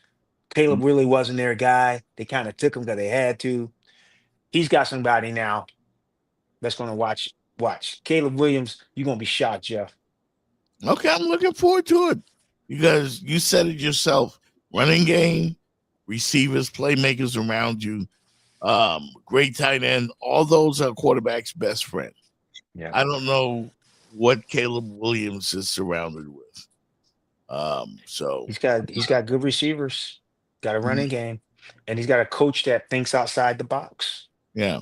Caleb really wasn't their guy. They kind of took him because they had to. He's got somebody now that's going to watch. Caleb Williams, you're going to be shocked, Jeff. Okay, I'm looking forward to it because you said it yourself. Running game, receivers, playmakers around you, great tight end. All those are quarterback's best friend. Yeah, I don't know what Caleb Williams is surrounded with. So he's got good receivers, got a running game, and he's got a coach that thinks outside the box. Yeah.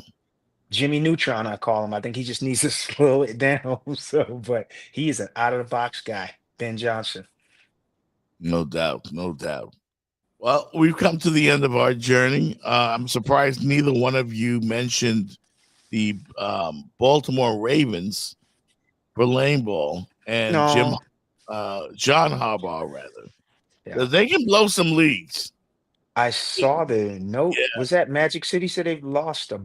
Jimmy Neutron, I call him. I think he just needs to slow it down. But he is an out of the box guy, Ben Johnson. No doubt. Well, we've come to the end of our journey. I'm surprised neither one of you mentioned the Baltimore Ravens for lane ball and John Harbaugh, rather. Yeah. They can blow some leads. I saw the note. Yeah. Was that Magic City said they've lost a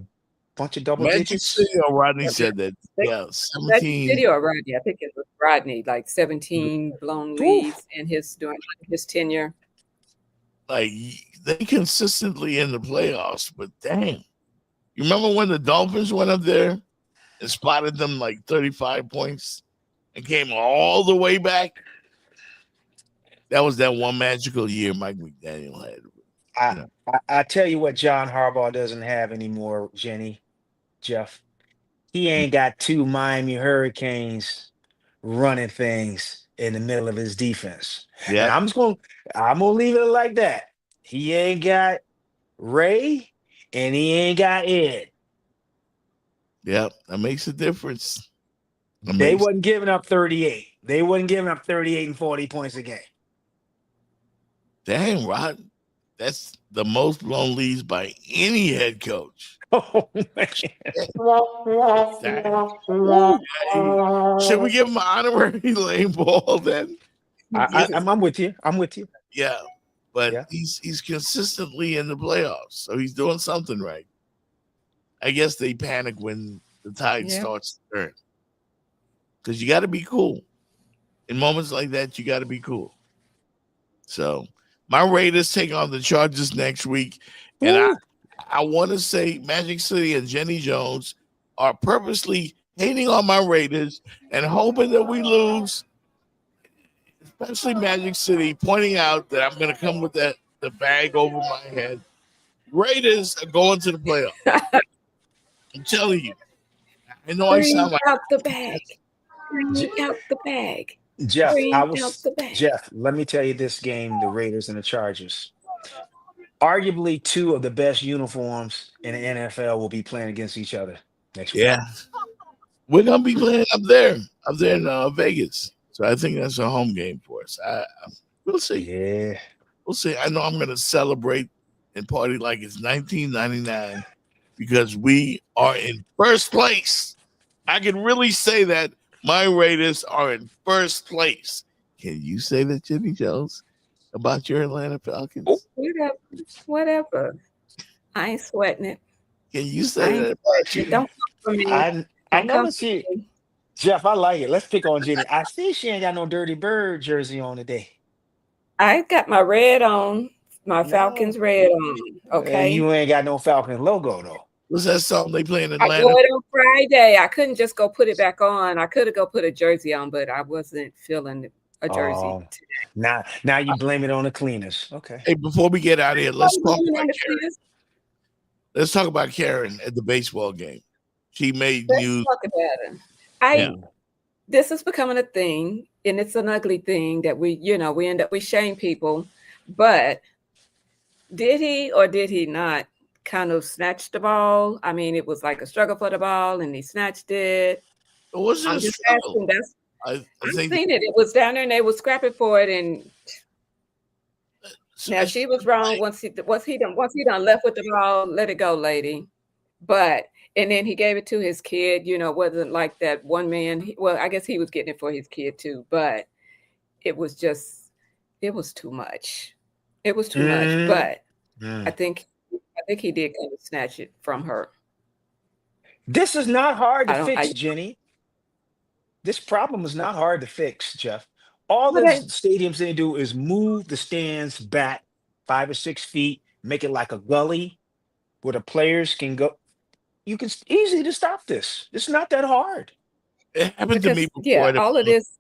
bunch of double digits? City or Rodney said that. Yeah, 17. Magic City or Rodney? I think it was Rodney, like 17 blown leads in during his tenure. Like they consistently in the playoffs, but dang. You remember when the Dolphins went up there and spotted them like 35 points and came all the way back? That was that one magical year Mike McDaniel had. I tell you what John Harbaugh doesn't have anymore, Jeff. He ain't got two Miami Hurricanes running things in the middle of his defense. Yeah, I'm gonna leave it like that. He ain't got Ray and he ain't got Ed. Yep, that makes a difference. They wasn't giving up 38. They wasn't giving up 38 and 40 points a game. Dang, Rod. That's the most blown leads by any head coach. Oh, man. Should we give him an honorary lane ball then? I'm with you. Yeah, but he's consistently in the playoffs, so he's doing something right. I guess they panic when the tide starts to turn because you got to be cool. In moments like that, you got to be cool. So my Raiders take on the Chargers next week, and I want to say Magic City and Jenny Jones are purposely hating on my Raiders and hoping that we lose, especially Magic City, pointing out that I'm going to come with the bag over my head. Raiders are going to the playoffs. I'm telling you. I know I sound like out the bag. Bring out the bag. Jeff, Jeff, let me tell you this game, the Raiders and the Chargers. Arguably two of the best uniforms in the NFL will be playing against each other next week. Yeah. We're going to be playing up there in Vegas. So I think that's a home game for us. We'll see. Yeah. We'll see. I know I'm going to celebrate and party like it's 1999 because we are in first place. I can really say that my Raiders are in first place. Can you say that, Jimmy Jones, about your Atlanta Falcons? Whatever. I ain't sweating it. Can you say that about you? Don't come for me. I never see it. Jeff, I like it. Let's pick on Jenny. I see she ain't got no Dirty Bird jersey on today. I got my Falcons red on. Okay. And you ain't got no Falcons logo though. What's that song they play in I Atlanta? wore it on Friday. I couldn't just go put it back on. I could have go put a jersey on, but I wasn't feeling a jersey Oh, today. now you blame it on the cleaners. Okay. Hey, before we get out of here, I let's wasn't talk blaming about on the Karen. cleaners. Let's talk about Karen at the baseball game. She made Let's news. talk about it. Yeah. This is becoming a thing, and it's an ugly thing that we end up, we shame people. But did he or did he not kind of snatch the ball? I mean, it was like a struggle for the ball, and he snatched it. It wasn't I'm a just struggle. asking. I I've think seen it. It was down there, and they were scrapping for it. And now she was wrong once he done left with the ball. Let it go, lady. But and then he gave it to his kid. Wasn't like that one man. Well, I guess he was getting it for his kid too. But it was too much. It was too much. But I think he did kind of snatch it from her. This is not hard to I don't. fix, I Jenny. This problem is not hard to fix, Jeff. All Well, the they, stadiums they do is move the stands back 5 or 6 feet, make it like a gully where the players can go. You can easy to stop this. It's not that hard. it happened to me because yeah, before. all of this,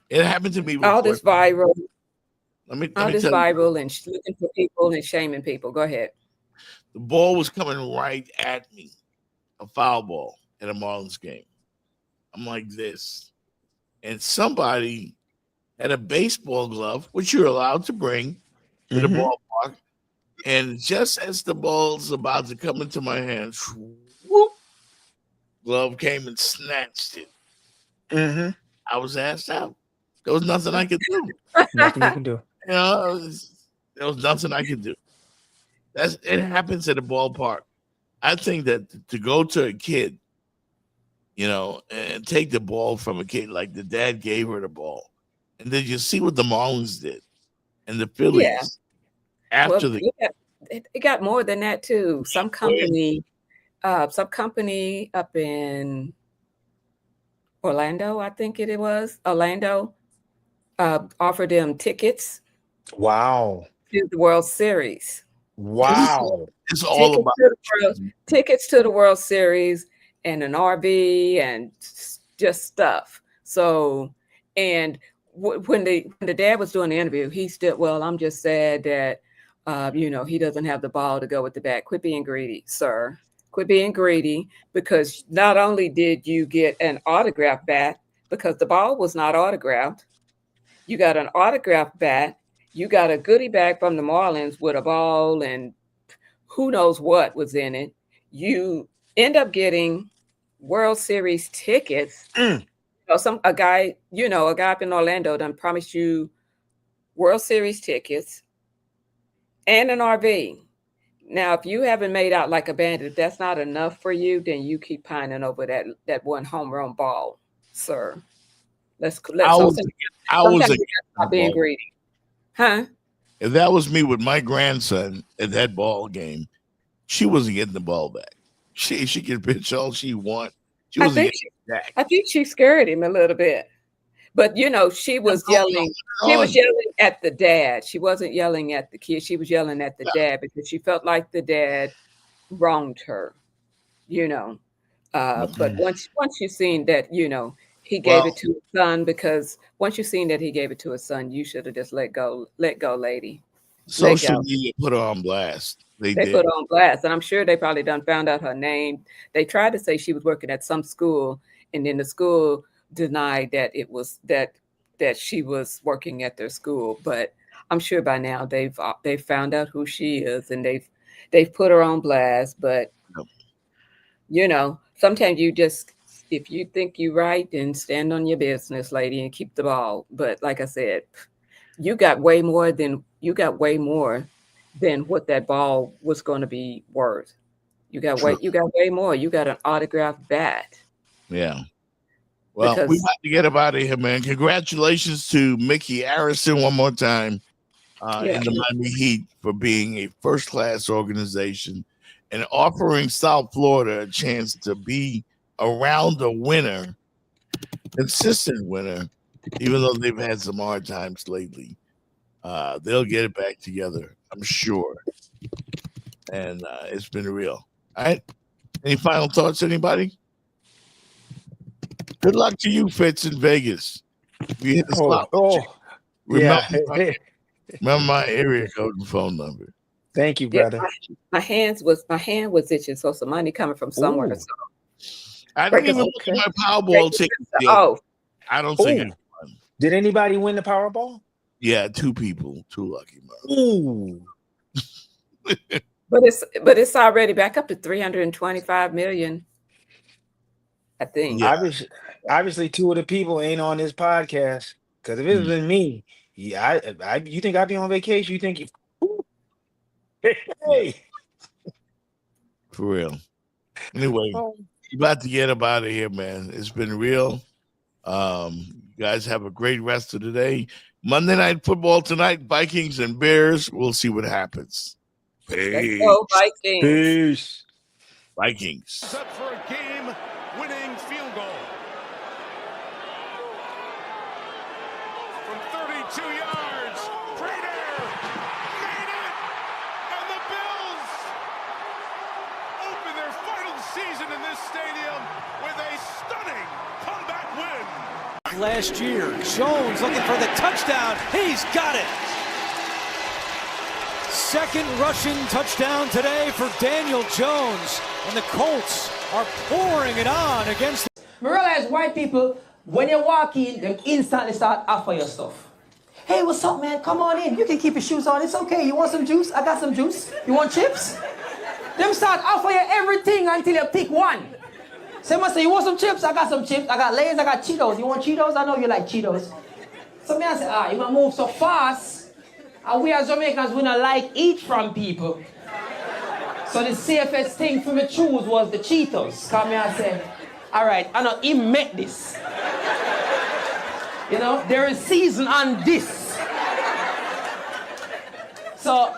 It happened to me before. all this viral, Let me all this tell you. viral and looking for people and shaming people. Go ahead. The ball was coming right at me, a foul ball at a Marlins game. I'm like this. And somebody had a baseball glove, which you're allowed to bring to the ballpark. And just as the ball's about to come into my hands, whoop, glove came and snatched it. I was asked out. There was nothing I could do. Nothing you can do. There was nothing I could do. It happens at a ballpark. I think that to go to a kid, and take the ball from a kid, like the dad gave her the ball, and then you see what the Marlins did and the Phillies Yeah. after Well, it got more than that too. Some company up in Orlando, I think it was Orlando, offered them tickets Wow. to the World Series. Wow. It's all about tickets to the World Series and an RV and just stuff. So, and when the dad was doing the interview, he said, "Well, I'm just sad that he doesn't have the ball to go with the bat. Quit being greedy, sir. Quit being greedy, because not only did you get an autographed bat, because the ball was not autographed, you got an autographed bat, you got a goodie bag from the Marlins with a ball and who knows what was in it. You end up getting World Series tickets. A guy up in Orlando done promised you World Series tickets and an RV. Now, if you haven't made out like a bandit, if that's not enough for you, then you keep pining over that one home run ball, sir. Let's I was against stop being greedy. Huh? If that was me with my grandson at that ball game, she wasn't getting the ball back. She could pitch all she want. She wasn't getting it back. I think she scared him a little bit. But she was yelling. She was yelling at the dad. She wasn't yelling at the kid. She was yelling at the dad because she felt like the dad wronged her. But once you've seen that, he gave it to his son, because once you've seen that he gave it to his son, you should have just let go, lady. Social media put her on blast. They did. Put her on blast, and I'm sure they probably done found out her name. They tried to say she was working at some school, and then the school denied that it was that she was working at their school. But I'm sure by now they've found out who she is, and they've put her on blast. But sometimes you just, if you think you're right, then stand on your business, lady, and keep the ball. But like I said, you got way more than what that ball was going to be worth. You got way more. You got an autographed bat. Yeah. Well, we got to get up out of here, man. Congratulations to Mickey Harrison one more time in the Miami Heat for being a first-class organization and offering South Florida a chance to be around a winner, consistent winner, even though they've had some hard times lately. They'll get it back together, I'm sure. and it's been real. All right. Any final thoughts, anybody? Good luck to you, Fitz, in Vegas. We hit the slot. Yeah. Remember my area code and phone number. Thank you, brother. My hand was itching, so some money coming from somewhere. So. I didn't even look at my Powerball ticket. I don't think anyone. Did anybody win the Powerball? Yeah, 2 people, 2 lucky. Ooh. But it's already back up to 325 million. I think. Yeah. Obviously, 2 of the people ain't on this podcast. Because if it was been me, you think I'd be on vacation? You think hey. For real. Anyway, you about to get up out of here, man. It's been real. You guys have a great rest of the day. Monday Night Football tonight, Vikings and Bears. We'll see what happens. Peace. Let's go, Vikings. Peace. Vikings. Up for a game-winning field goal. From 32 yards, Prater made it, and the Bills open their final season in this stadium with a stunning comeback win. Last year, Jones looking for the touchdown. He's got it. Second rushing touchdown today for Daniel Jones, and the Colts are pouring it on against. I realize white people, when you walk in, they instantly start offer your stuff. Hey, what's up, man? Come on in. You can keep your shoes on. It's okay. You want some juice? I got some juice. You want chips? Them start offer you everything until you pick one. Someone say, you want some chips? I got some chips. I got Lay's. I got Cheetos. You want Cheetos? I know you like Cheetos. So me I say, you gonna move so fast. And we as Jamaicans, we don't like eat from people. So the safest thing for me choose was the Cheetos. Come here and say, all right, I know he met this. You know, there is season on this. So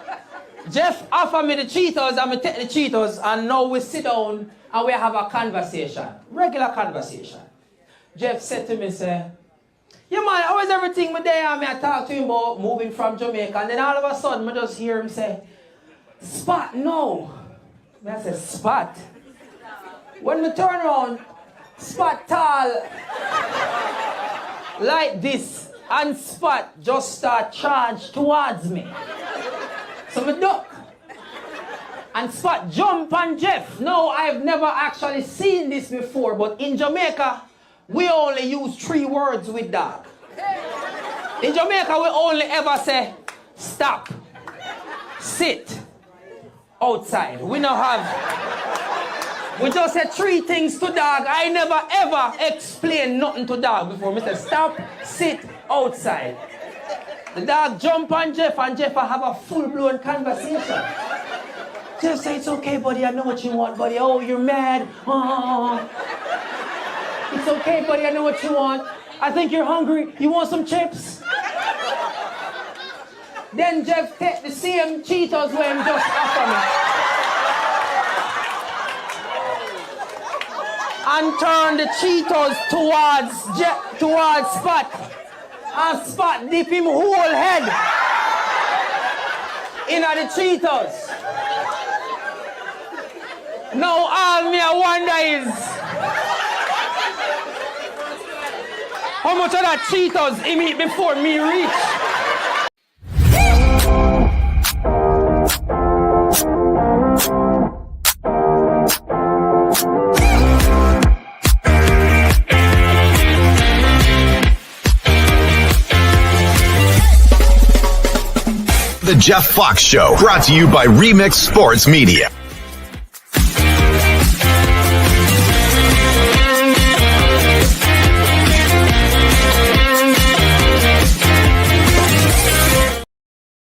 Jeff offered me the Cheetos, I'm gonna take the Cheetos, and now we sit down and we have a conversation. Regular conversation. Jeff said to me, say, yeah man, how is everything with there? I talk to him about moving from Jamaica, and then all of a sudden I just hear him say, Spot, no. I said, Spot? When we turn around, Spot tall like this, and Spot just start charge towards me. So me duck. And Spot jump on Jeff. No, I've never actually seen this before, but in Jamaica, we only use 3 words with dog. In Jamaica, we only ever say, stop, sit, outside. We don't have, we just say 3 things to dog. I never ever explain nothing to dog before. We say, stop, sit, outside. The dog jump on Jeff, and Jeff have a full-blown conversation. Jeff say, it's okay, buddy, I know what you want, buddy. Oh, you're mad. It's okay, buddy, I know what you want. I think you're hungry. You want some chips? Then Jeff take the same Cheetos when just offer me. And turn the Cheetos towards Spot. And Spot dip him whole head in the Cheetos. Now all me I wonder is, how much of that Cheetos he eat before me reach? The Jeff Fox Show, brought to you by Remix Sports Media.